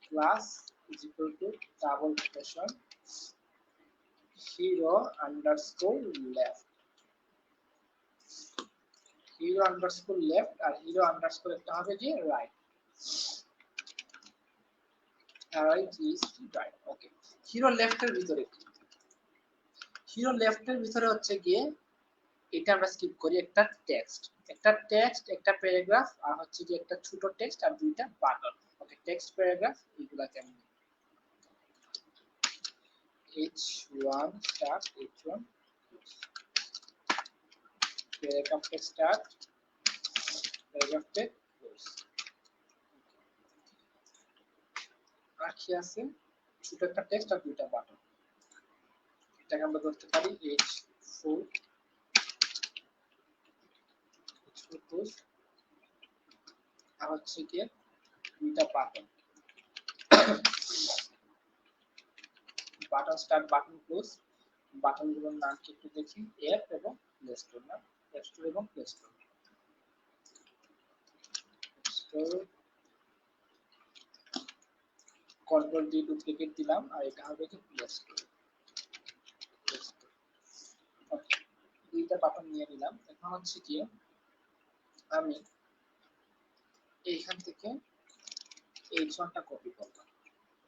Class is equal to double section hero underscore left, hero underscore left, আর হিরো আন্ডারস্কোর একটা হবে যে right, right is right. Okay, hero লেফটের ভিতরে কি, হিরো লেফটের ভিতরে হচ্ছে গিয়ে এটা আমরা স্কিপ করি, একটা টেক্সট, একটা প্যারাগ্রাফ, আর হচ্ছে যে একটা ছোট টেক্সট আর দুইটা বাটন। ওকে, টেক্সট প্যারাগ্রাফ এগুলা কেমন, h1 start, h1 paragraph text start, paragraph text close. আর কি আছে, ছোট একটা টেক্সট আর দুইটা বাটন। এটাকে আমরা ধরতে পারি h4 ক্লোজ, আর হচ্ছে কি দুইটা button, button start, button close. বাটনগুলোর নাম কি একটু দেখি, অ্যাপ এবং প্লে স্টোর, না অ্যাপ স্টোর এবং play store. Control D duplicate দিলাম, আর এটা হবে কি প্লে স্টোর। দুইটা বাটন নিয়ে নিলাম। এখন হচ্ছে কি আমি এইখান থেকে এই জনটা কপি করলাম,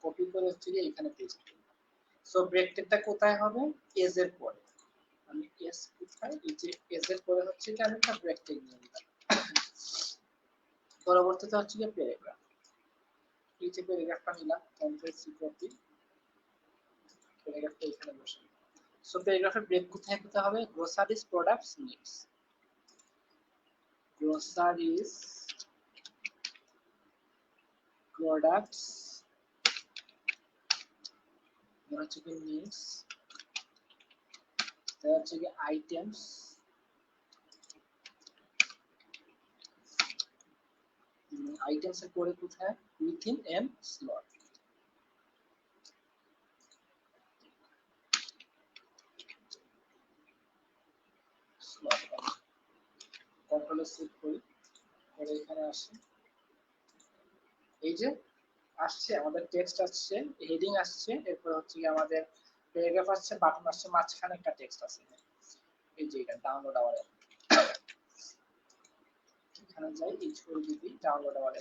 কপি করে হচ্ছে কি এখানে পেস্ট করলাম। সো ব্রেকটেকটা কোথায় হবে, এজ এর পরে। আমি এস কোথায়, এই যে এজ এর পরে হচ্ছে কি আমি একটা ব্রেকটেক নিয়ে নিলাম। পরবর্তীতে হচ্ছে কি প্যারাগ্রাফ, এই যে প্যারাগ্রাফটা নিলাম, কন্ট্রোল সি কপি, প্যারাগ্রাফটা এখানে বসে। সো প্যারাগ্রাফের ব্রেক কোথায় কোথায় হবে, groceries products needs, groceries products হচ্ছে কি নিডস, তারপর হচ্ছে কি আইটেমস, আইটেমস এর পরে কোথায় within and slot. Slot control shift করি, পরে এখানে আসি, এই যে আসছে, আমাদের টেক্সট আসছে, হেডিং আসছে, এরপর হচ্ছে কি আমাদের প্যারাগ্রাফ আসছে, বাটন আসছে, মাঝখানে একটা টেক্সট আছে। এই যে এটা ডাউনলোড আওয়ার, এখানে যাই এই ছবি দিবি ডাউনলোড আওয়ার,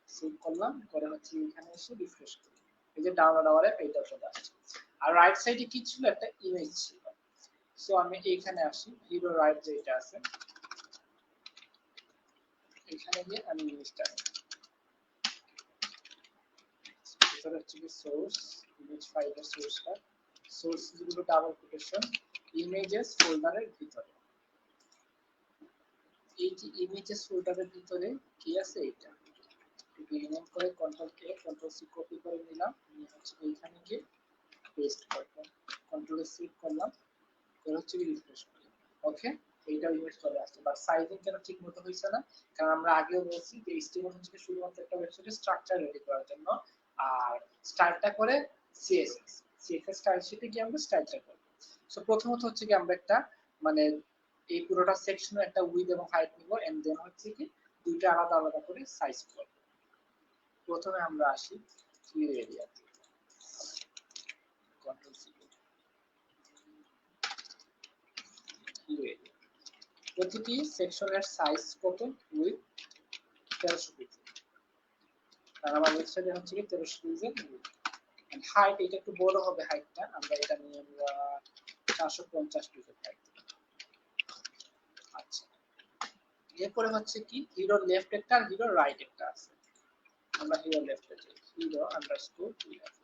সেভ করলাম, করে হচ্ছে এখানে এসে রিফ্রেশ করি, এই যে ডাউনলোড আওয়ার এইটা চলে আসছে। আর রাইট সাইডে কি ছিল, একটা ইমেজ ছিল। সো আমি এখানে আসি, হিরো রাইট যেটা আছে এখানে গিয়ে আমি ইমেজটা ভিতরে হচ্ছে কি সোর্স, ইমেজ ফাইলের সোর্সটা, সোর্স গুলো ডাবল কোটেশন, ইমেজেস ফোল্ডারের ভিতরে, এই যে ইমেজেস ফোল্ডারের ভিতরে কি আছে এটা রিনেম করে control K control C copy করে নিলাম, নিয়ে হচ্ছে এইখানে গিয়ে পেস্ট করব, কন্ট্রোল সি করলাম, করে হচ্ছে রিফ্রেশ করি। ওকে, এইটা ইমেজ চলে আসছে, বাট সাইজিং কেন ঠিক মতো হইছে না, কারণ আমরা আগেও বলছি যে HTML হচ্ছে শুধুমাত্র একটা ওয়েবসাইটের স্ট্রাকচার রেডি করার জন্য, আর স্টাইলটা করে CSS, স্টাইল শিটে গিয়ে আমরা স্টাইলটা করব। সো প্রথমত হচ্ছে কি আমরা একটা মানে এই পুরোটা সেকশনে একটা উইডথ এবং হাইট নিব, এন্ড দেন হচ্ছে কি দুইটা আলাদা আলাদা করে সাইজ করব। প্রথমে আমরা আসি ফিল এরিয়াতে, কন্ট্রোল সি, ফিল এরিয়া, প্রতিটি সেকশনের সাইজ কত, উইথ 1300 পিক্সেল, আর আমার ওয়েবসাইটে হচ্ছে কি 1300 পিক্সেল উইথ, এন্ড হাইট এটা একটু বড় হবে, হাইটটা আমরা এটা নিয়ে আমরা 450 পিক্সেল হাইট। আচ্ছা, এরপরে হচ্ছে কি হিরো লেফট একটা আর হিরো রাইট একটা আছে, আমরা হিরো লেফটে যাই, hero underscore left,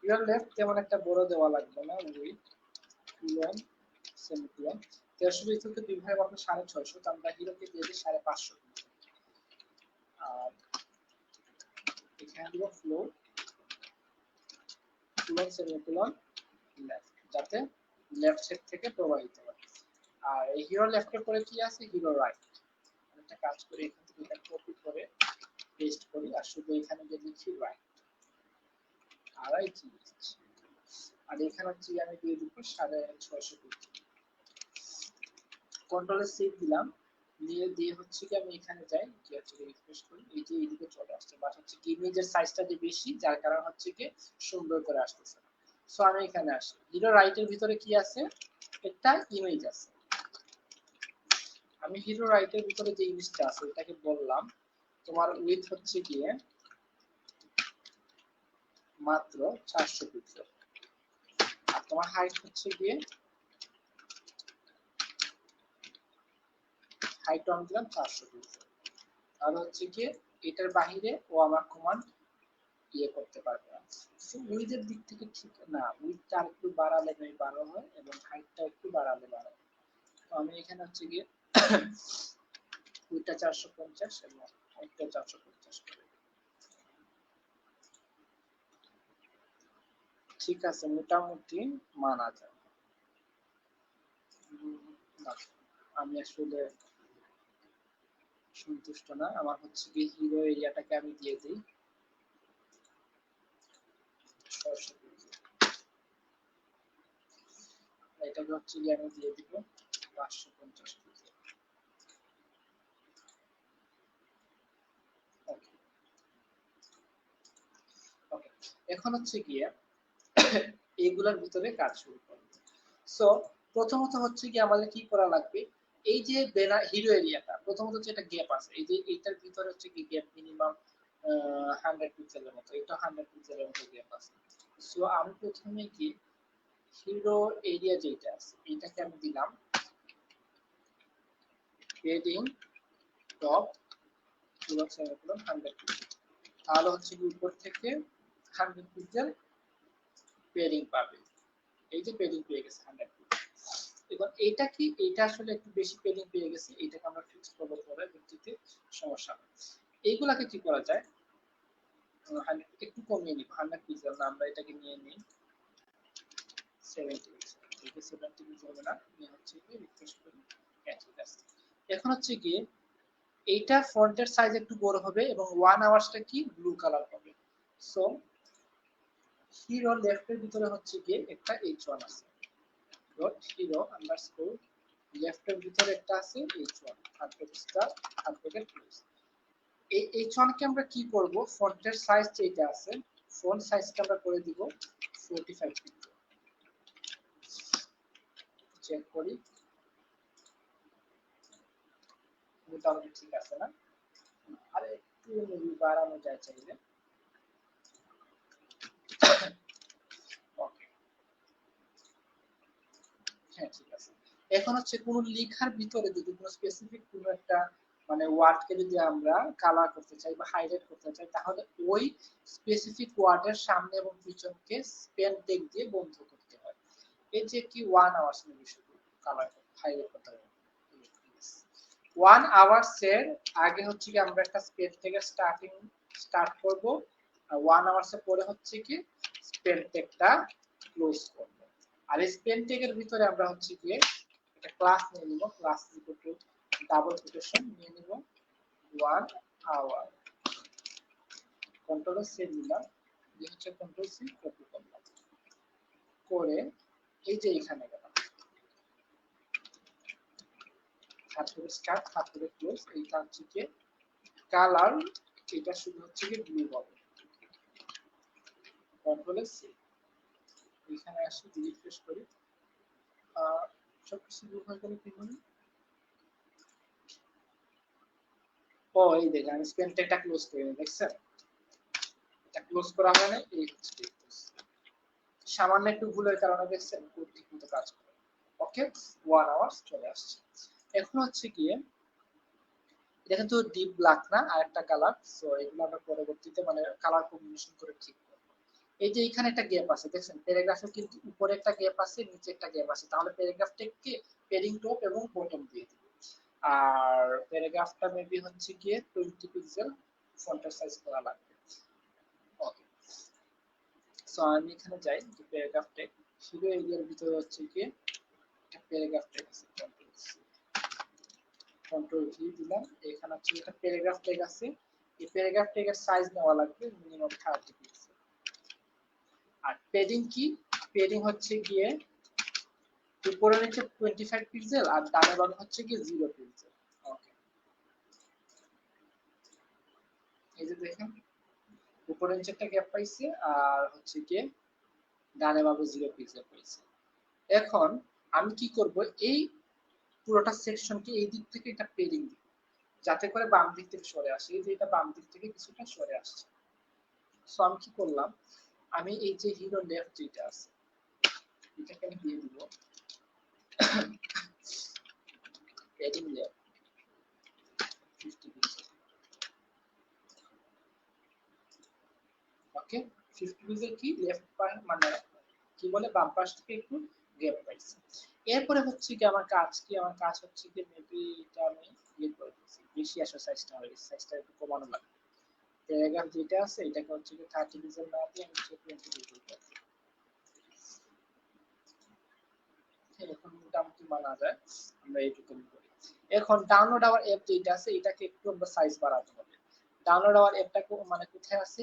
hero left তেমন একটা বড় দেওয়া লাগবে না, উইথ কুলন সেমিকুলন 1300 পিক্সেলকে দুই ভাগে ভাগ 650, তো আমরা হিরোকে দিয়ে দিই 550, আর এখানে দিব ফ্লোর কুলন সেমিকুলন লেফট, যাতে লেফট সাইড থেকে প্রবাহিত হয়। আর এই হিরো লেফটের পরে কি আছে, হিরো রাইট, একটা কাজ করি এখান থেকে এটা কপি করে পেস্ট করি, আর শুধু এখানে যে লিখি রাইট, আর এই কি আর এখানে হচ্ছে আমি দিয়ে দিব 650 পিক্সেল, কন্ট্রোল সি দিলাম, নিয়ে দিয়ে হচ্ছে কি আমি এখানে যাই, কি হচ্ছে রিফ্রেশ করি, এই যে এইদিকে চলে আসছে, বাট হচ্ছে কি ইমেজের সাইজটা যে বেশি, যার কারণে হচ্ছে কি সুন্দর করে আসতেছে। সো আমি এখানে আসি, হিরো রাইটের ভিতরে কি আছে, একটা ইমেজ আছে, আমি হিরো রাইটের ভিতরে যে ইমেজটা আছে এটাকে বললাম তোমার উইথ হচ্ছে গিয়ে মাত্র 400 পিক্সেল, আর তোমার হাইট হচ্ছে গিয়ে হাইট অন দিলাম 400 পিক্সেল, আর হচ্ছে গিয়ে এটার বাহিরে ও আমার কমান্ড ইয়ে করতে পারবে না। সো উইথের দিক থেকে ঠিক না, উইথটা একটু বাড়ালে ভালো হয় এবং হাইটটা একটু বাড়ালে ভালো হয়। তো আমি এখানে হচ্ছে গিয়ে উইথটা 450 এবং হাইটটা 450 করে, ঠিক আছে, মোটামুটি মানা যায়। আমি আসলে সন্তুষ্ট না, আমার হচ্ছে কি হিরো এরিয়াটাকে আমি দিয়ে দিই 600 পিক্সেল, এটাকে হচ্ছে কি আমি দিয়ে দিব 550 পিক্সেল। ওকে ওকে, এখন হচ্ছে গিয়ে এইগুলোর ভিতরে কাজ শুরু করব। সো প্রথমত হচ্ছে কি আমাদের কি করা লাগবে, এই যে হিরো এরিয়াটা প্রথমত হচ্ছে একটা গ্যাপ আছে, এই যে এইটার ভিতরে হচ্ছে কি গ্যাপ মিনিমাম 100 পিক্সেলের মতো, এটা 100 পিক্সেলের মতো গ্যাপ আছে। সো আমি প্রথমে কি হিরো এরিয়া যেটা আছে এটাকে আমি দিলাম হেডিং টপ 100 পিক্সেল, তাহলে হচ্ছে কি উপর থেকে 100 পিক্সেল পেডিং পাবে, এই যে পেডিং পেয়ে গেছে 100 পিক্সেল। এবার এটা কি, এটা আসলে একটু বেশি পেডিং পেয়ে গেছে, এটাকে আমরা ফিক্স করব পরে ভিত্তিতে, সমস্যা নেই। এইগুলাকে কি করা যায়, একটু কমিয়ে নিব, 100 পিক্সেল না, আমরা এটাকে নিয়ে নিই 70 পিক্সেল, ঠিক আছে 70 পিক্সেল হবে না, নিয়ে হচ্ছে কি রিফ্রেশ করি, ঠিক আছে। এখন হচ্ছে কি এইটা ফন্টের সাইজ একটু বড় হবে এবং 1 আওয়ার্সটা কি ব্লু কালার হবে। সো হিরো লেফটের ভিতরে হচ্ছে কি একটা h1 আছে, ডট হিরো আন্ডারস্কোর লেফটের ভিতরে একটা আছে h1 half star half bracket close, এই H1 কে আমরা কি করব, ফন্টের সাইজ যেটা আছে ফন্ট সাইজটা আমরা করে দিব 45 পিক্সেল। চেক করি মোটামুটি ঠিক আছে না, আর একটু মেবি বাড়ানো যায় চাইলে। ওকে, হ্যাঁ ঠিক আছে। এখন হচ্ছে কোন লেখার ভিতরে যদি কোনো স্পেসিফিক কোনো একটা মানে ওয়ার্ডকে যদি আমরা কালার করতে চাই বা হাইলাইট করতে চাই, তাহলে ওই স্পেসিফিক ওয়ার্ডের সামনে এবং পিছনকে পেন টেক দিয়ে বন্ধ করতে হয়। এই যে কি 1 আওয়ার্স মেবি শুধু কালার হাইলাইট করতে হবে। 1 আওয়ার্স এর আগে হচ্ছে কি আমরা একটা স্পেল থেকে স্টার্ট করব, আর 1 আওয়ার্স এর পরে হচ্ছে কি স্পেল টেকটা ক্লোজ করব। আর এই স্পেল টেকের ভিতরে আমরা হচ্ছে কি একটা ক্লাস নিয়ে নিব, class equal to double quotation নিয়ে নিব 1 আওয়ার, কন্ট্রোল সি দিলাম, এই হচ্ছে কন্ট্রোল সি কপি করলাম, করে এই যে এখানে গেলাম হাত করে স্টার্ট, হাত করে ক্লোজ, এইটা হচ্ছে কি কালার, এটা শুধু হচ্ছে কি ব্লু হবে, কন্ট্রোল সি, এখানে আসি রিফ্রেশ করি, সবকিছু ব্লু হয়ে গেল কি হলো, ও এই দেখেন আমি স্পেন টেকটা ক্লোজ করে নিই, দেখছেন এটা ক্লোজ করা হয় না, এই হচ্ছে সামান্য একটু ভুলের কারণে দেখছেন কোড ঠিক মতো কাজ করে। ওকে, 1 আওয়ার্স চলে আসছে। এখন হচ্ছে গিয়ে এটা কিন্তু ডিপ ব্ল্যাক না, আরেকটা কালার, সো এগুলো আমরা পরবর্তীতে মানে কালার কম্বিনেশন করে ঠিক করব। এই যে এখানে একটা গ্যাপ আছে দেখছেন, প্যারাগ্রাফে কিন্তু উপরে একটা গ্যাপ আছে, নিচে একটা গ্যাপ আছে, তাহলে প্যারাগ্রাফটাকে পেডিং টপ এবং বটম দিয়ে দিব। আর প্যারাগ্রাফটা মেবি হচ্ছে গিয়ে 20 পিক্সেল ফন্টের সাইজ করা লাগবে। ওকে, সো আমি এখানে যাই যে প্যারাগ্রাফ টেক শুধু এরিয়ার ভিতরে হচ্ছে গিয়ে একটা প্যারাগ্রাফ টেক আছে, কন্ট্রোল ভি দিলাম, এখানে হচ্ছে একটা প্যারাগ্রাফ টেক আছে, এই প্যারাগ্রাফ টেকের সাইজ নেওয়া লাগবে মিনিমাম 30 পিক্সেল। আর পেডিং কি, পেডিং হচ্ছে গিয়ে উপরে নিচে 25 পিক্সেল আর ডানে বামে হচ্ছে গিয়ে 0 পিক্সেল। ওকে, এই যে দেখেন উপরে নিচে একটা গ্যাপ পাইছে আর হচ্ছে গিয়ে ডানে বামে 0 পিক্সেল পাইছে। এখন আমি কি করব, এই পুরোটা সেকশনকে এই দিক থেকে এটা পেডিং দিব যাতে করে বাম দিক থেকে সরে আসে, এই যে এটা বাম দিক থেকে কিছুটা সরে আসছে। সো আমি কি করলাম, আমি এই যে হিরো লেফট যেটা আছে এটাকে আমি দিয়ে দিব পেডিং লেফট 50 পিক্সেল। ওকে, 50 পিক্সেল কি লেফট পাশ মানে কি বলে বাম পাশ থেকে একটু গ্যাপ পাইছে। এরপরে হচ্ছে কি আমার কাজ কি, আমার কাজ হচ্ছে কি মেবি এটা আমি ইয়ে করে দিচ্ছি, বেশি আসলে সাইজটা হয়ে গেছে, সাইজটা একটু কমানো লাগবে। প্যারাগ্রাফ যেটা আছে এটাকে হচ্ছে কি 30 পিক্সেল না দিয়ে আমি 20 পিক্সেল করব। এখন মোটামুটি মানা যায়, আমরা এইটুকু করি। এখন ডাউনলোড আওয়ার অ্যাপ যেটা আছে এটাকে একটু আমরা সাইজ বাড়াতে হবে। ডাউনলোড আওয়ার অ্যাপটা মানে কোথায় আছে,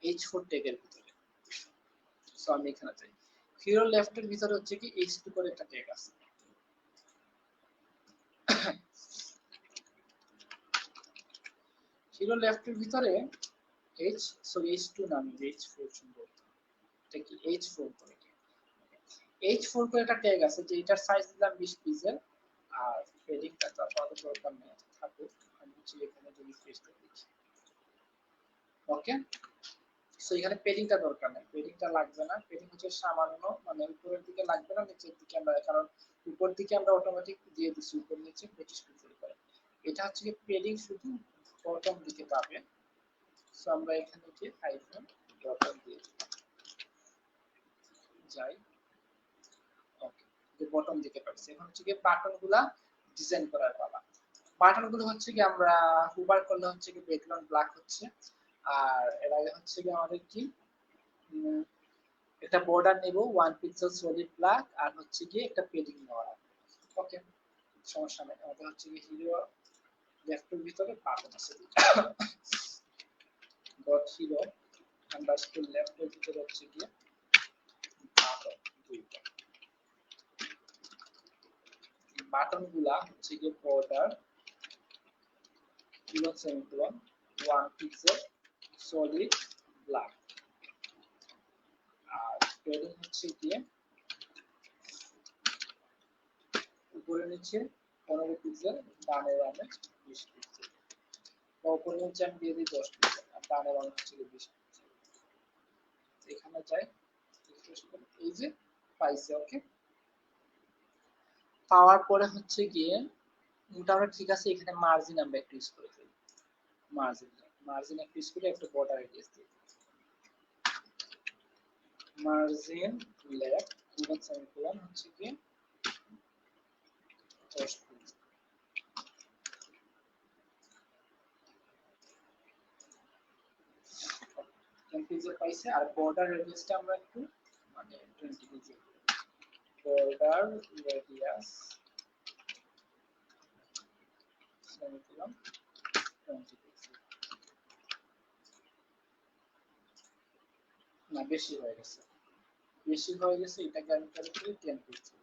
H4 ট্যাগের ভিতরে। সো আমি এখানে যাই, হিরো লেফটের ভিতরে হচ্ছে কি H2 করে একটা ট্যাগ আছে, হিরো লেফটের ভিতরে H2 না, আমি H4 সম্ভবত, এটা কি H4 করে, H4 করে একটা ট্যাগ আছে যে এটার সাইজ দিলাম 20 পিক্সেল, আর পেডিংটা তো আপাতত দরকার নেই, থাকুক, আমি হচ্ছে এখানে যদি রিফ্রেশ করে দিচ্ছি। ওকে, সো এখানে পেডিংটা দরকার নেই, পেডিংটা লাগবে না, পেডিং হচ্ছে সামান্য মানে উপরের দিকে লাগবে না, নিচের দিকে আমরা, কারণ উপর দিকে আমরা অটোমেটিক দিয়ে দিচ্ছি উপর নিচে 25 পিক্সেল করে, এটা হচ্ছে কি পেডিং শুধু বটম দিকে পাবে। সো আমরা এখানে যে হাইফেন বটম দিয়ে যাই, ওকে, যে বটম দিকে পাচ্ছি। এখন হচ্ছে কি বাটনগুলা ডিজাইন করার পালা। বাটনগুলো হচ্ছে কি আমরা হুবার করলে হচ্ছে কি ব্যাকগ্রাউন্ড ব্ল্যাক হচ্ছে, আর এর আগে হচ্ছে কি আমাদের কি একটা বর্ডার নেব 1 পিক্সেল সলিড ব্ল্যাক, আর হচ্ছে কি একটা পেডিং নেওয়া লাগবে। ওকে, সমস্যা নেই, আমাদের হচ্ছে কি হিরো লেফটের ভিতরে বাটন আছে ডট হিরো আন্ডারস্কোর লেফটের ভিতরে হচ্ছে কি বাটন দুইটা, বাটনগুলা হচ্ছে কি border colon semicolon 1 pixel solid black. আর পেডিং হচ্ছে গিয়ে উপরে নিচে 15 পিক্সেল, ডানে বামে 20 পিক্সেল। উপরে নিচে আমি দিয়ে দিই 10 পিক্সেল, আর ডানে বামে হচ্ছে 20 পিক্সেল। এখানে যাই, এই যে পাইছে। ওকে, পাওয়ার পরে হচ্ছে গিয়ে মোটামুটি ঠিক আছে। এখানে মার্জিন আমরা একটু ইউজ করে ফেলি। মার্জিন একটু ইউজ করে একটু বর্ডার রেডিয়াস দিই। মার্জিন লেফট কোলন সেমিকোলন হচ্ছে গিয়ে 10 পিক্সেল। পিক্সেল পাইছে। আর বর্ডার রেডিয়াসটা আমরা একটু মানে 20 pixel. Border radius semicolon 20 pixel. না, বেশি হয়ে গেছে, এটাকে আমি করে ফেলি 10 পিক্সেল।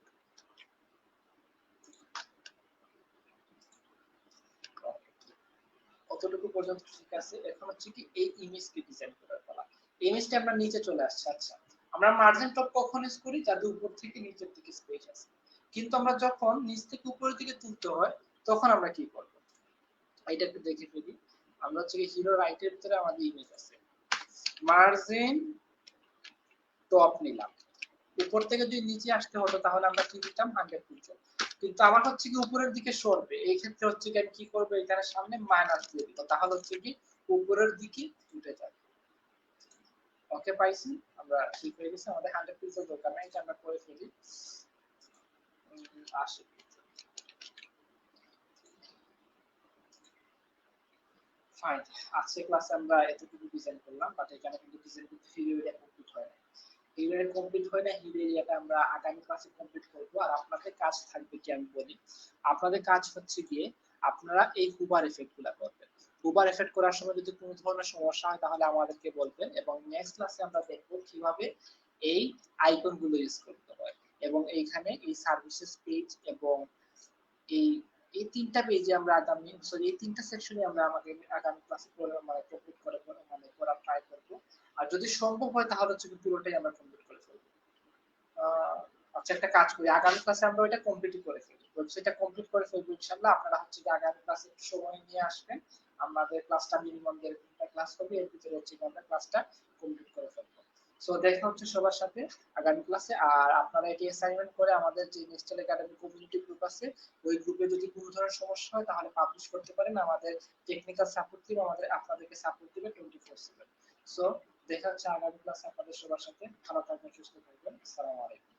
কতটুকু পর্যন্ত ঠিক আছে। এখন হচ্ছে কি এই ইমেজকে ডিজাইন করার পালা। ইমেজটা আমরা নিচে চলে আসছে। আচ্ছা, আমরা মার্জিন টপ কখন ইউজ করি? যাতে উপর থেকে নিচের দিকে স্পেস আছে। কিন্তু আমরা যখন নিচ থেকে উপরের দিকে তুলতে হয় তখন আমরা কি করব? এটা একটু দেখে ফেলি। আমরা হচ্ছে কি হিরো রাইটের ভিতরে আমাদের ইমেজ আছে, মার্জিন টপ নিলাম। উপর থেকে যদি নিচে আসতে হতো তাহলে আমরা কি দিতাম? 100 পিক্সেল। কিন্তু আমার হচ্ছে কি উপরের দিকে সরবে, এই ক্ষেত্রে হচ্ছে কি আমি কি করব? এখানে সামনে মাইনাস দিয়ে দিব, তাহলে হচ্ছে কি উপরের দিকে উঠে যাবে। ওকে, পাইছি আমরা, ঠিক হয়ে গেছে। আমাদের 100 পিক্সেল দরকার নাই, এটা আমরা করে ফেলি 80 পিক্সেল। ফাইন। আজকে ক্লাসে আমরা এতটুকু ডিজাইন করলাম, বাট এখানে কিন্তু ডিজাইন করতে হিরো এরিয়া কমপ্লিট হয় না। হিরো এরিয়া কমপ্লিট হয় না, হিরো এরিয়াটা আমরা আগামী ক্লাসে কমপ্লিট করব। আর আপনাদের কাজ থাকবে কি আমি বলি, আপনাদের কাজ হচ্ছে গিয়ে আপনারা এই হুবার এফেক্টগুলো করবেন। হুবার এফেক্ট করার সময় যদি কোনো ধরনের সমস্যা হয় তাহলে আমাদেরকে বলবেন, এবং নেক্সট ক্লাসে আমরা দেখব কিভাবে এই আইকনগুলো ইউজ করতে হয়। এবং এইখানে এই সার্ভিসেস পেজ এবং এই এই তিনটা পেজে আমরা এই তিনটা সেকশনে আমরা আমাদের আগামী ক্লাসে মানে কমপ্লিট করে মানে করার ট্রাই করব। আর যদি সম্ভব হয় তাহলে হচ্ছে পুরোটাই আমরা কমপ্লিট করে ফেলবো। আচ্ছা, একটা কাজ করি, আগামী ক্লাসে আমরা ওইটা কমপ্লিট করে ফেলি, ওয়েবসাইটটা কমপ্লিট করে ফেলবো ইনশাআল্লাহ। আপনারা হচ্ছে যে আগামী ক্লাসে একটু সময় নিয়ে আসবেন, আমাদের ক্লাসটা মিনিমাম 1.5 ঘন্টা ক্লাস হবে, এর ভিতরে হচ্ছে আমরা ক্লাসটা কমপ্লিট করে ফেলবো। সো দেখা হচ্ছে সবার সাথে আগামী ক্লাসে। আর আপনারা এটি অ্যাসাইনমেন্ট করে আমাদের যে নেক্সট একাডেমি কমিউনিটি গ্রুপ আছে, ওই গ্রুপে যদি কোনো ধরনের সমস্যা হয় তাহলে পাবলিশ করতে পারেন। আমাদের টেকনিক্যাল সাপোর্ট টিম আপনাদেরকে সাপোর্ট দিবে 24/7। সো দেখা হচ্ছে আগামী ক্লাসে আপনাদের সবার সাথে। ভালো থাকবেন, সুস্থ থাকবেন। আসসালামু আলাইকুম।